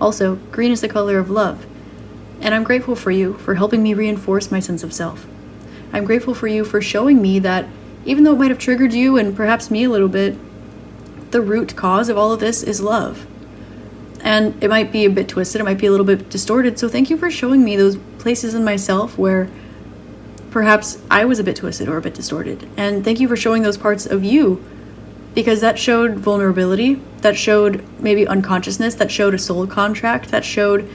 Speaker 1: Also, green is the color of love. And I'm grateful for you for helping me reinforce my sense of self. I'm grateful for you for showing me that even though it might have triggered you and perhaps me a little bit, the root cause of all of this is love. And it might be a bit twisted, it might be a little bit distorted, so thank you for showing me those places in myself where perhaps I was a bit twisted or a bit distorted. And thank you for showing those parts of you, because that showed vulnerability, that showed maybe unconsciousness, that showed a soul contract, that showed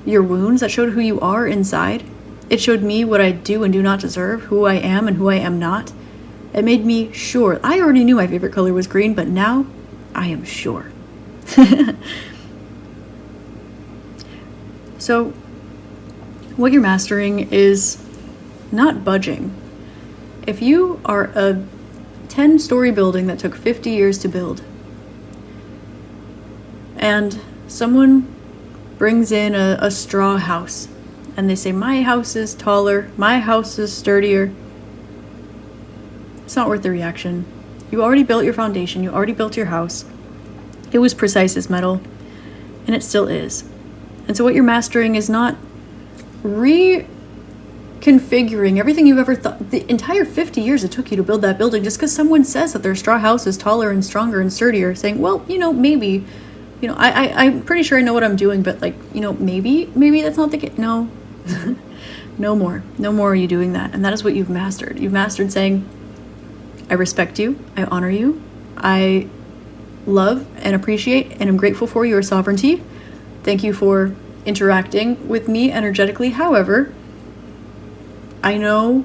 Speaker 1: your wounds, that showed who you are inside. It showed me what I do and do not deserve, who I am and who I am not. It made me sure. I already knew my favorite color was green, but now I am sure. So, what you're mastering is not budging. If you are a 10-story building that took 50 years to build, and someone brings in a straw house, and they say, my house is taller, my house is sturdier, it's not worth the reaction. You already built your foundation, you already built your house. It was precise as metal, and it still is. And so what you're mastering is not reconfiguring everything you've ever thought, the entire 50 years it took you to build that building, just because someone says that their straw house is taller and stronger and sturdier, saying, well, maybe, I'm pretty sure I know what I'm doing, but maybe that's not the case. No, no more are you doing that. And that is what you've mastered. You've mastered saying, I respect you, I honor you, I love and appreciate and am grateful for your sovereignty. Thank you for interacting with me energetically. However, I know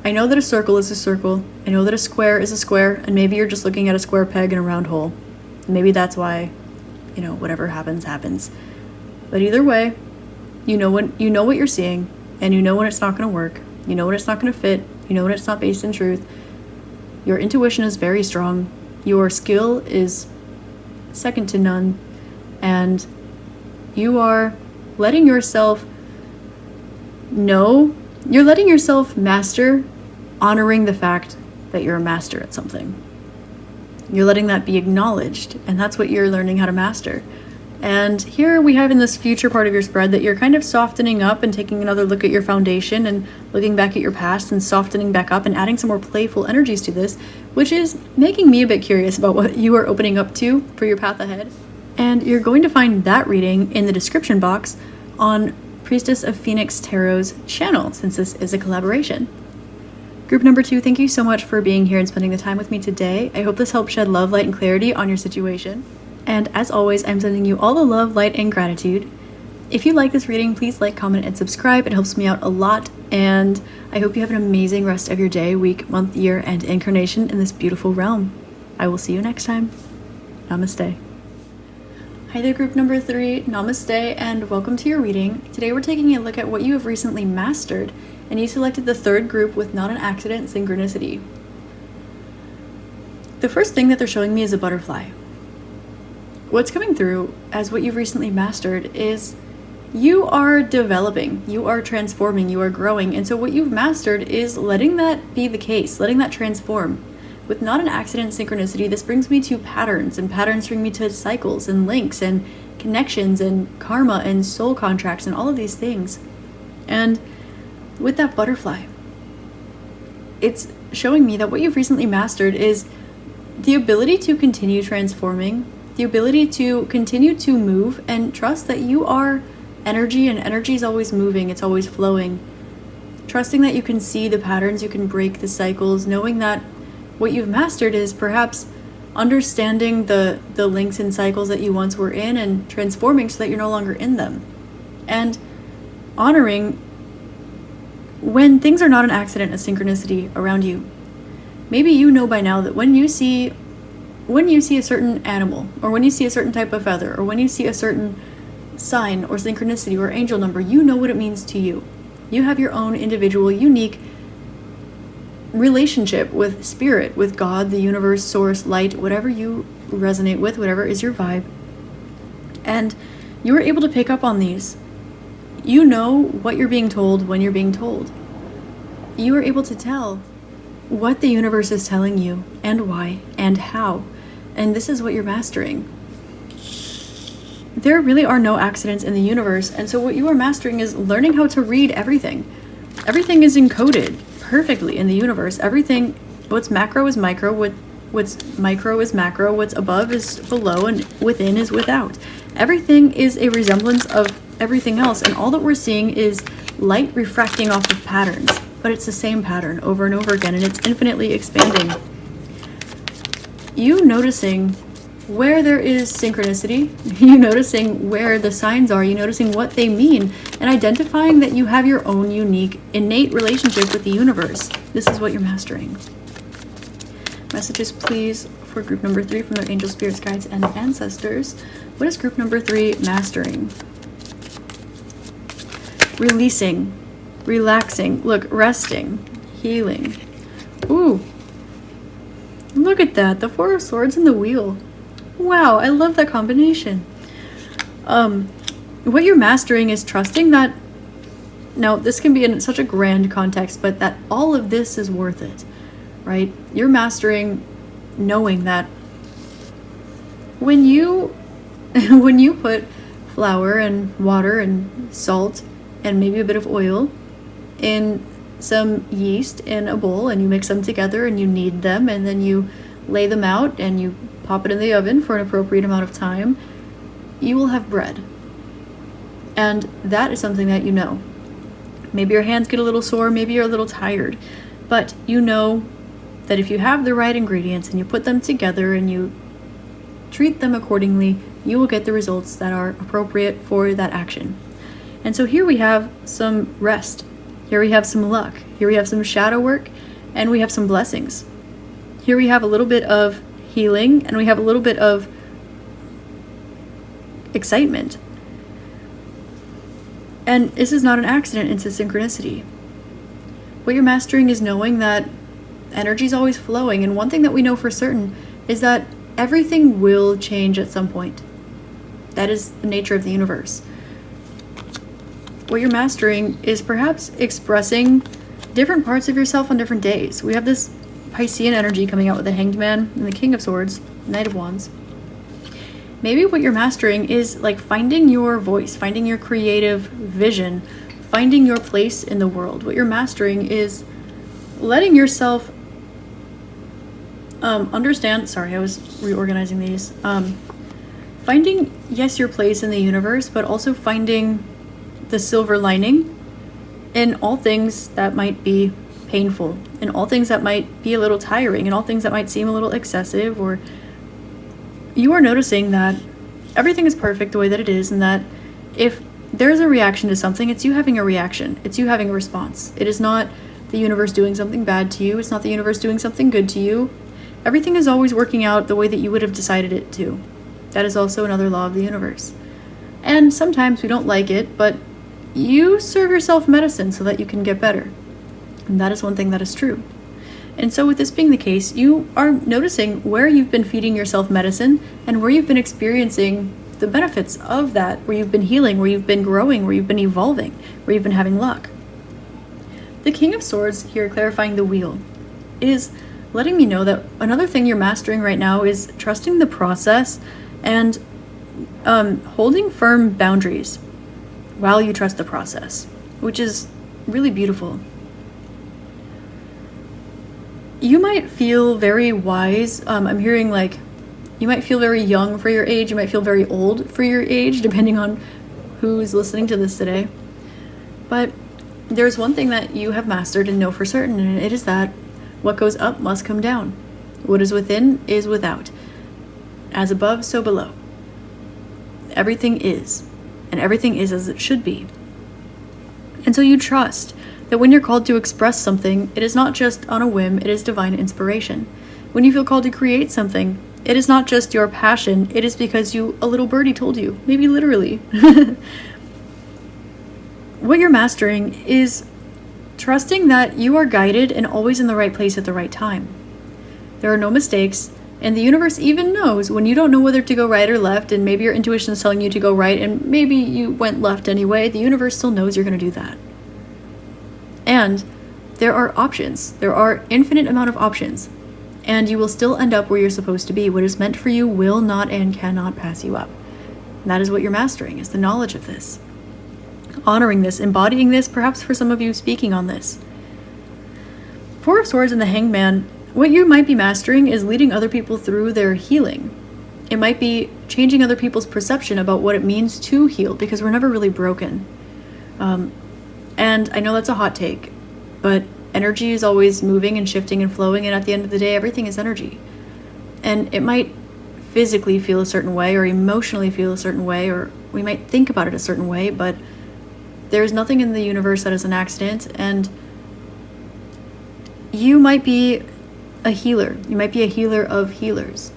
Speaker 1: that a circle is a circle. I know that a square is a square, and maybe you're just looking at a square peg in a round hole. Maybe that's why, whatever happens. But either way, you know what you're seeing, and you know when it's not going to work. You know when it's not going to fit. You know when it's not based in truth. Your intuition is very strong. Your skill is second to none. And you are letting yourself master honoring the fact that you're a master at something. You're letting that be acknowledged, and that's what you're learning how to master. And here we have in this future part of your spread that you're kind of softening up and taking another look at your foundation and looking back at your past and softening back up and adding some more playful energies to this, which is making me a bit curious about what you are opening up to for your path ahead. And you're going to find that reading in the description box on Priestess of Phoenix Tarot's channel, since this is a collaboration. Group number 2, thank you so much for being here and spending the time with me today. I hope this helped shed love, light, and clarity on your situation. And as always, I'm sending you all the love, light, and gratitude. If you like this reading, please like, comment, and subscribe. It helps me out a lot. And I hope you have an amazing rest of your day, week, month, year, and incarnation in this beautiful realm. I will see you next time. Namaste. Hi there, group number 3. Namaste, and welcome to your reading. Today we're taking a look at what you have recently mastered, and you selected the third group with Not an Accident, Synchronicity. The first thing that they're showing me is a butterfly. What's coming through as what you've recently mastered is you are developing, you are transforming, you are growing, and so what you've mastered is letting that be the case, letting that transform. With Not an Accident, Synchronicity, this brings me to patterns, and patterns bring me to cycles and links and connections and karma and soul contracts and all of these things. And with that butterfly, it's showing me that what you've recently mastered is the ability to continue transforming, the ability to continue to move and trust that you are energy, and energy is always moving, it's always flowing. Trusting that you can see the patterns, you can break the cycles, knowing that what you've mastered is perhaps understanding the links and cycles that you once were in and transforming so that you're no longer in them. And honoring when things are not an accident, a synchronicity around you. Maybe you know by now that when you see a certain animal, or when you see a certain type of feather, or when you see a certain sign or synchronicity or angel number, you know what it means to you. You have your own individual, unique relationship with spirit, with God, the universe, source, light, whatever you resonate with, whatever is your vibe. And you are able to pick up on these. You know what you're being told when you're being told. You are able to tell what the universe is telling you and why and how. And this is what you're mastering. There really are no accidents in the universe, and so what you are mastering is learning how to read everything. Everything is encoded perfectly in the universe. Everything, what's macro is micro, what's micro is macro, what's above is below, and within is without. Everything is a resemblance of everything else, and all that we're seeing is light refracting off of patterns, but it's the same pattern over and over again, and it's infinitely expanding. You noticing where there is synchronicity, you noticing where the signs are, you noticing what they mean, and identifying that you have your own unique, innate relationship with the universe. This is what you're mastering. Messages, please, for group number 3 from their angels, spirits, guides, and ancestors. What is group number 3 mastering? Releasing, relaxing, look, resting, healing. Ooh, look at that, the 4 of Swords and the Wheel. Wow, I love that combination. What you're mastering is trusting that, now this can be in such a grand context, but that all of this is worth it, right? You're mastering knowing that when you put flour and water and salt and maybe a bit of oil in some yeast in a bowl, and you mix them together and you knead them, and then you lay them out and you pop it in the oven for an appropriate amount of time, you will have bread. And that is something that you know. Maybe your hands get a little sore, maybe you're a little tired, but you know that if you have the right ingredients and you put them together and you treat them accordingly, you will get the results that are appropriate for that action. And so here we have some rest. Here we have some luck. Here we have some shadow work, and we have some blessings. Here we have a little bit of healing, and we have a little bit of excitement. And this is not an accident, it's a synchronicity. What you're mastering is knowing that energy is always flowing, and one thing that we know for certain is that everything will change at some point. That is the nature of the universe. What you're mastering is perhaps expressing different parts of yourself on different days. We have this Piscean energy coming out with the Hanged Man and the King of Swords, Knight of Wands. Maybe what you're mastering is like finding your voice, finding your creative vision, finding your place in the world. What you're mastering is letting yourself understand, sorry, I was reorganizing these. Finding, yes, your place in the universe, but also finding the silver lining in all things that might be painful, in all things that might be a little tiring, in all things that might seem a little excessive, or you are noticing that everything is perfect the way that it is, and that if there's a reaction to something, it's you having a reaction, it's you having a response. It is not the universe doing something bad to you, it's not the universe doing something good to you. Everything is always working out the way that you would have decided it to. That is also another law of the universe. And sometimes we don't like it, but you serve yourself medicine so that you can get better. And that is one thing that is true. And so with this being the case, you are noticing where you've been feeding yourself medicine and where you've been experiencing the benefits of that, where you've been healing, where you've been growing, where you've been evolving, where you've been having luck. The King of Swords, here clarifying the wheel, is letting me know that another thing you're mastering right now is trusting the process and holding firm boundaries while you trust the process, which is really beautiful. you might feel very wise. I'm hearing like you might feel very young for your age. You might feel very old for your age, depending on who's listening to this today. But there's one thing that you have mastered and know for certain, and it is that what goes up must come down. What is within is without. As above, so below. Everything is, and everything is as it should be. And so you trust that when you're called to express something, it is not just on a whim, it is divine inspiration. When you feel called to create something, it is not just your passion, it is because a little birdie told you, maybe literally. What you're mastering is trusting that you are guided and always in the right place at the right time. There are no mistakes, and the universe even knows when you don't know whether to go right or left, and maybe your intuition is telling you to go right, and maybe you went left anyway, the universe still knows you're going to do that. And there are options. There are infinite amount of options, and you will still end up where you're supposed to be. What is meant for you will not and cannot pass you up. And that is what you're mastering, is the knowledge of this. Honoring this, embodying this, perhaps for some of you speaking on this. Four of Swords and the Hanged Man, what you might be mastering is leading other people through their healing. It might be changing other people's perception about what it means to heal, because we're never really broken. And I know that's a hot take, but energy is always moving and shifting and flowing, and at the end of the day, everything is energy. And it might physically feel a certain way, or emotionally feel a certain way, or we might think about it a certain way, but there's nothing in the universe that is an accident, and you might be a healer. You might be a healer of healers.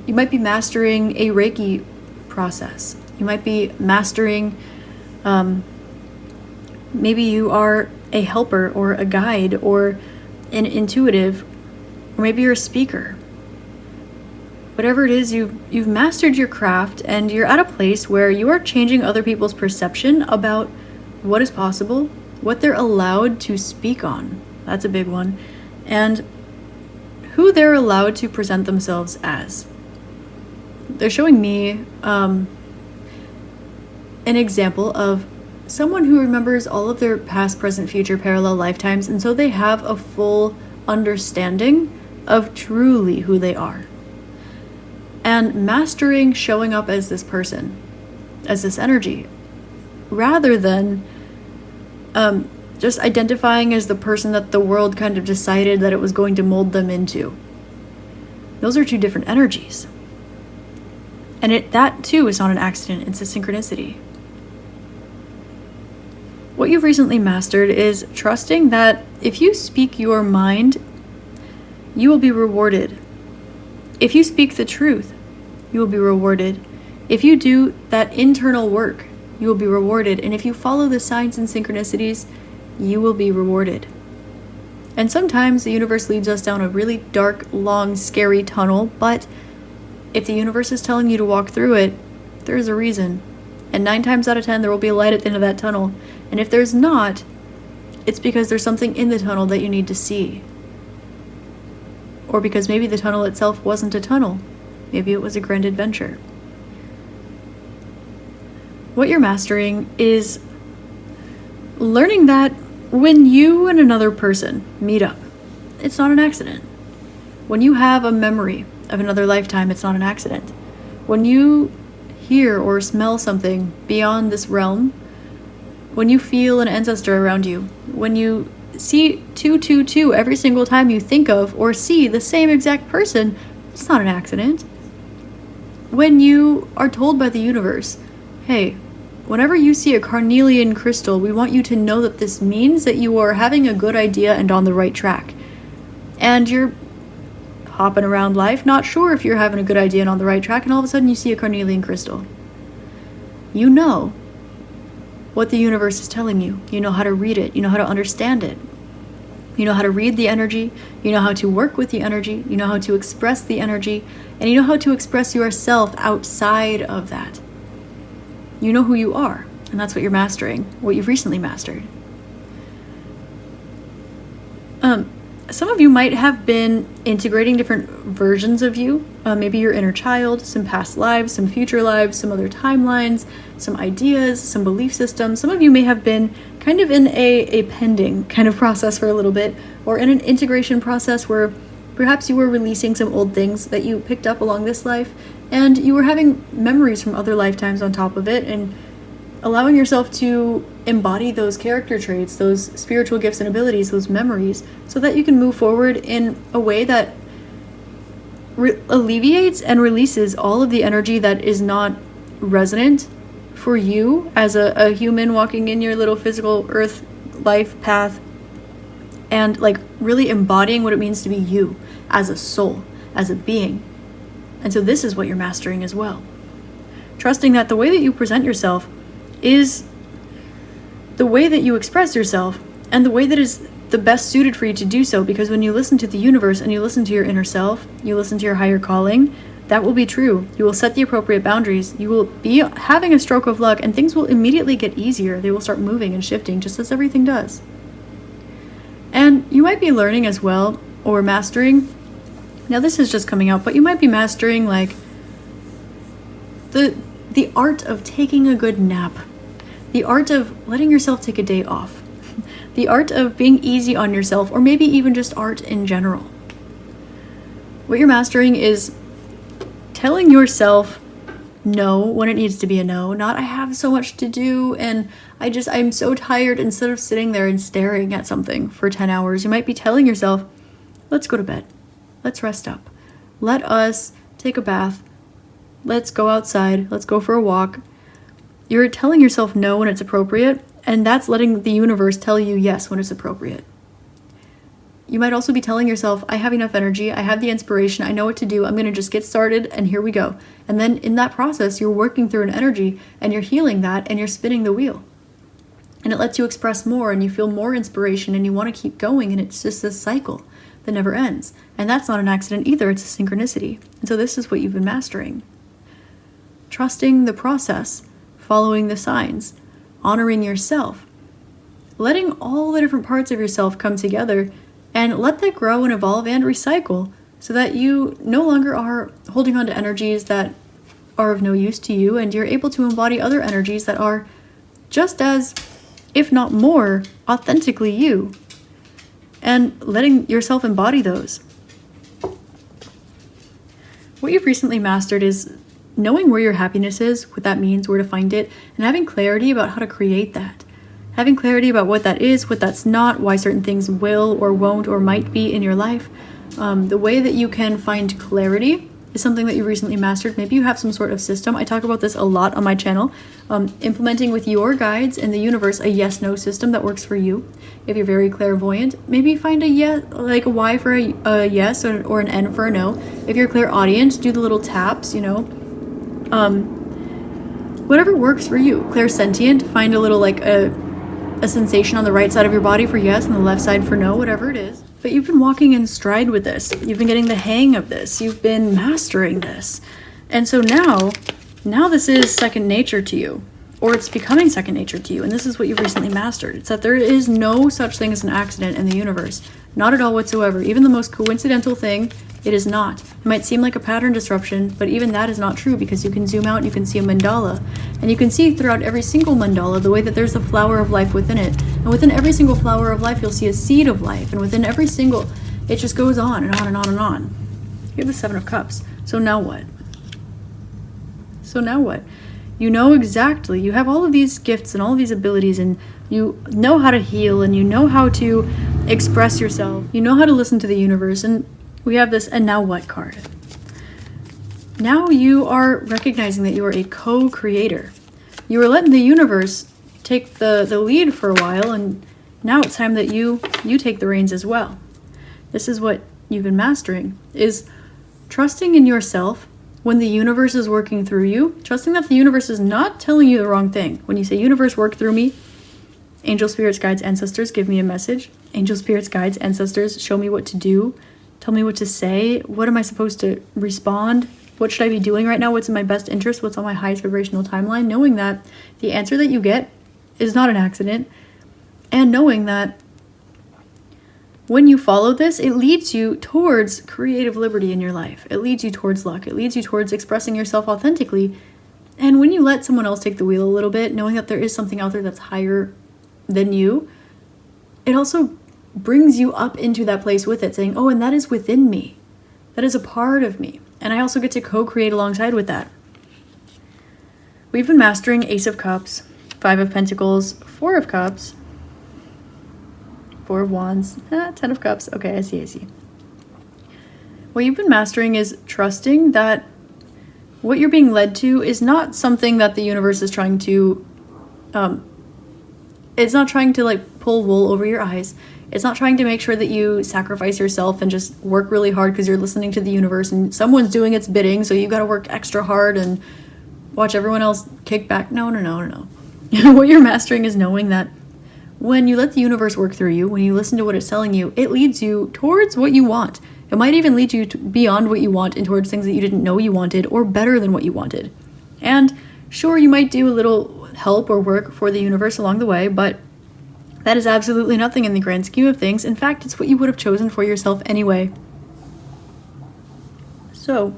Speaker 1: You might be mastering a Reiki process. You might be mastering, maybe you are a helper or a guide or an intuitive, or maybe you're a speaker. Whatever it is, you've mastered your craft, and you're at a place where you are changing other people's perception about what is possible, what they're allowed to speak on. That's a big one. And who they're allowed to present themselves as. They're showing me an example of someone who remembers all of their past, present, future, parallel lifetimes, and so they have a full understanding of truly who they are. And mastering showing up as this person, as this energy, rather than just identifying as the person that the world kind of decided that it was going to mold them into. Those are two different energies. And that too is not an accident, it's a synchronicity. What you've recently mastered is trusting that if you speak your mind, you will be rewarded. If you speak the truth, you will be rewarded. If you do that internal work, you will be rewarded. And if you follow the signs and synchronicities, you will be rewarded. And sometimes the universe leads us down a really dark, long, scary tunnel, but if the universe is telling you to walk through it, there's a reason. And 9 times out of 10, there will be a light at the end of that tunnel. And if there's not, it's because there's something in the tunnel that you need to see. Or because maybe the tunnel itself wasn't a tunnel. Maybe it was a grand adventure. What you're mastering is learning that when you and another person meet up, it's not an accident. When you have a memory of another lifetime, it's not an accident. When you hear or smell something beyond this realm, when you feel an ancestor around you, when you see 222 every single time you think of or see the same exact person, it's not an accident. When you are told by the universe, hey, whenever you see a carnelian crystal, we want you to know that this means that you are having a good idea and on the right track. And you're hopping around life, not sure if you're having a good idea and on the right track, and all of a sudden you see a carnelian crystal. You know what the universe is telling you. You know how to read it. You know how to understand it. You know how to read the energy. You know how to work with the energy. You know how to express the energy. And you know how to express yourself outside of that. You know who you are, and that's what you're mastering, what you've recently mastered. some of you might have been integrating different versions of you, maybe your inner child, some past lives, some future lives, some other timelines, some ideas, some belief systems. Some of you may have been kind of in a pending kind of process for a little bit, or in an integration process where perhaps you were releasing some old things that you picked up along this life, and you were having memories from other lifetimes on top of it, and allowing yourself to embody those character traits, those spiritual gifts and abilities, those memories, so that you can move forward in a way that alleviates and releases all of the energy that is not resonant for you as a human walking in your little physical earth life path, and like really embodying what it means to be you as a soul, as a being. And so this is what you're mastering as well. Trusting that the way that you present yourself is the way that you express yourself, and the way that is the best suited for you to do so, because when you listen to the universe and you listen to your inner self, you listen to your higher calling, that will be true. You will set the appropriate boundaries. You will be having a stroke of luck, and things will immediately get easier. They will start moving and shifting, just as everything does. And you might be learning as well, or mastering. Now this is just coming out, but you might be mastering like the art of taking a good nap, the art of letting yourself take a day off, the art of being easy on yourself, or maybe even just art in general. What you're mastering is telling yourself no when it needs to be a no, not I have so much to do and I'm so tired. Instead of sitting there and staring at something for 10 hours, you might be telling yourself, let's go to bed. Let's rest up. Let us take a bath. Let's go outside. Let's go for a walk. You're telling yourself no when it's appropriate, and that's letting the universe tell you yes when it's appropriate. You might also be telling yourself, I have enough energy, I have the inspiration, I know what to do, I'm going to just get started, and here we go. And then in that process, you're working through an energy, and you're healing that, and you're spinning the wheel. And it lets you express more, and you feel more inspiration, and you want to keep going, and it's just this cycle that never ends. And that's not an accident either, it's a synchronicity. And so this is what you've been mastering. Trusting the process, following the signs, honoring yourself, letting all the different parts of yourself come together, and let that grow and evolve and recycle, so that you no longer are holding on to energies that are of no use to you, and you're able to embody other energies that are just as, if not more, authentically you, and letting yourself embody those. What you've recently mastered is knowing where your happiness is, what that means, where to find it, and having clarity about how to create that. Having clarity about what that is, what that's not, why certain things will or won't or might be in your life. The way that you can find clarity is something that you recently mastered. Maybe you have some sort of system. I talk about this a lot on my channel. Implementing with your guides and the universe a yes-no system that works for you. If you're very clairvoyant, maybe find a yes, like a Y for a yes or an N for a no. If you're clairaudient, do the little taps, whatever works for you. Clairsentient, find a little like a sensation on the right side of your body for yes and the left side for no, whatever it is. But you've been walking in stride with this. You've been getting the hang of this. You've been mastering this. And so now this is second nature to you, or it's becoming second nature to you. And this is what you've recently mastered. It's that there is no such thing as an accident in the universe. Not at all whatsoever. Even the most coincidental thing, it is not. It might seem like a pattern disruption, but even that is not true, because you can zoom out and you can see a mandala. And you can see throughout every single mandala the way that there's the flower of life within it. And within every single flower of life, you'll see a seed of life. And within every single, it just goes on and on and on and on. You have the Seven of Cups. So now what? You know exactly. You have all of these gifts and all of these abilities, and you know how to heal, and you know how to express yourself. You know how to listen to the universe. And we have this and now what card. Now you are recognizing that you are a co-creator. You are letting the universe take the lead for a while, and now it's time that you take the reins as well. This is what you've been mastering, is trusting in yourself when the universe is working through you, trusting that the universe is not telling you the wrong thing. When you say, universe, work through me, angel, spirits, guides, ancestors, give me a message. Angel, spirits, guides, ancestors, show me what to do. Tell me what to say. What am I supposed to respond? What should I be doing right now? What's in my best interest? What's on my highest vibrational timeline? Knowing that the answer that you get is not an accident, and knowing that when you follow this, it leads you towards creative liberty in your life. It leads you towards luck. It leads you towards expressing yourself authentically. And when you let someone else take the wheel a little bit, knowing that there is something out there that's higher than you, it also brings you up into that place with it, saying, oh, and that is within me. That is a part of me. And I also get to co-create alongside with that. We've been mastering Ace of Cups, 5 of Pentacles, 4 of Cups, 4 of Wands, 10 of Cups. Okay, I see. What you've been mastering is trusting that what you're being led to is not something that the universe is trying to, it's not trying to like pull wool over your eyes. It's not trying to make sure that you sacrifice yourself and just work really hard because you're listening to the universe and someone's doing its bidding, so you got to work extra hard and watch everyone else kick back. No. What you're mastering is knowing that when you let the universe work through you, when you listen to what it's telling you, it leads you towards what you want. It might even lead you to beyond what you want and towards things that you didn't know you wanted or better than what you wanted. And sure, you might do a little help or work for the universe along the way, but that is absolutely nothing in the grand scheme of things. In fact, it's what you would have chosen for yourself anyway. So,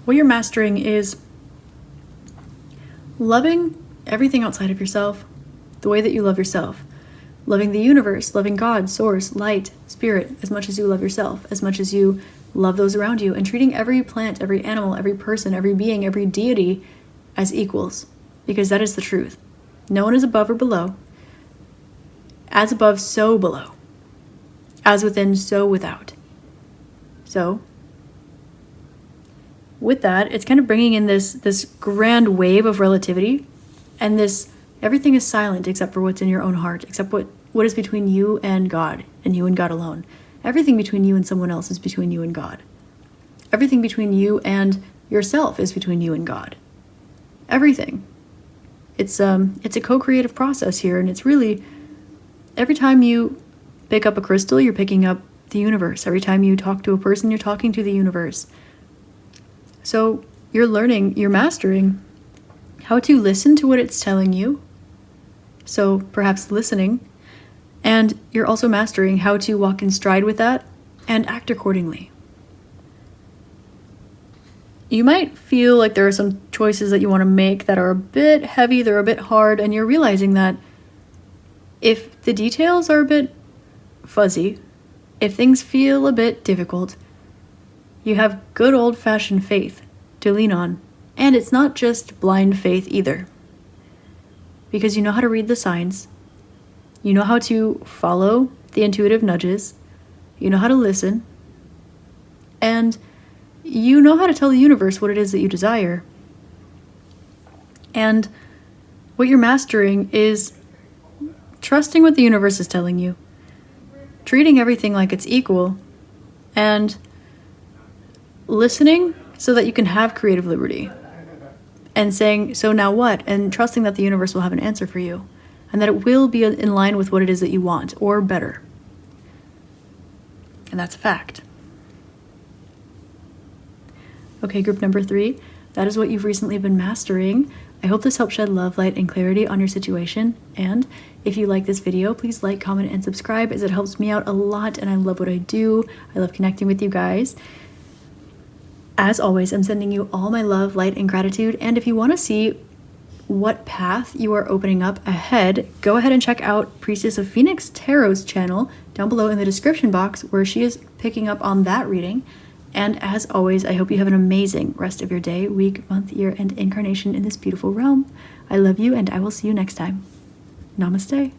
Speaker 1: what you're mastering is loving everything outside of yourself the way that you love yourself. Loving the universe, loving God, source, light, spirit, as much as you love yourself, as much as you love those around you, and treating every plant, every animal, every person, every being, every deity as equals, because that is the truth. No one is above or below. As above, so below. As within, so without. So, with that, it's kind of bringing in this grand wave of relativity, and this everything is silent except for what's in your own heart, except what is between you and God alone. Everything between you and someone else is between you and God. Everything between you and yourself is between you and God. Everything. It's a co-creative process here, and it's really, every time you pick up a crystal, you're picking up the universe. Every time you talk to a person, you're talking to the universe. So you're mastering how to listen to what it's telling you. So perhaps listening. And you're also mastering how to walk in stride with that and act accordingly. You might feel like there are some choices that you want to make that are a bit heavy, they're a bit hard, and you're realizing that if the details are a bit fuzzy, if things feel a bit difficult, you have good old-fashioned faith to lean on. And it's not just blind faith either. Because you know how to read the signs. You know how to follow the intuitive nudges. You know how to listen. And you know how to tell the universe what it is that you desire. And what you're mastering is trusting what the universe is telling you. Treating everything like it's equal. And listening so that you can have creative liberty. And saying, so now what? And trusting that the universe will have an answer for you. And that it will be in line with what it is that you want, or better. And that's a fact. Okay, group number 3. That is what you've recently been mastering. I hope this helps shed love, light, and clarity on your situation. And if you like this video, please like, comment, and subscribe, as it helps me out a lot, and I love what I do. I love connecting with you guys. As always, I'm sending you all my love, light, and gratitude. And if you want to see what path you are opening up ahead, go ahead and check out Priestess of Phoenix Tarot's channel down below in the description box, where she is picking up on that reading. And as always, I hope you have an amazing rest of your day, week, month, year, and incarnation in this beautiful realm. I love you, and I will see you next time. Namaste.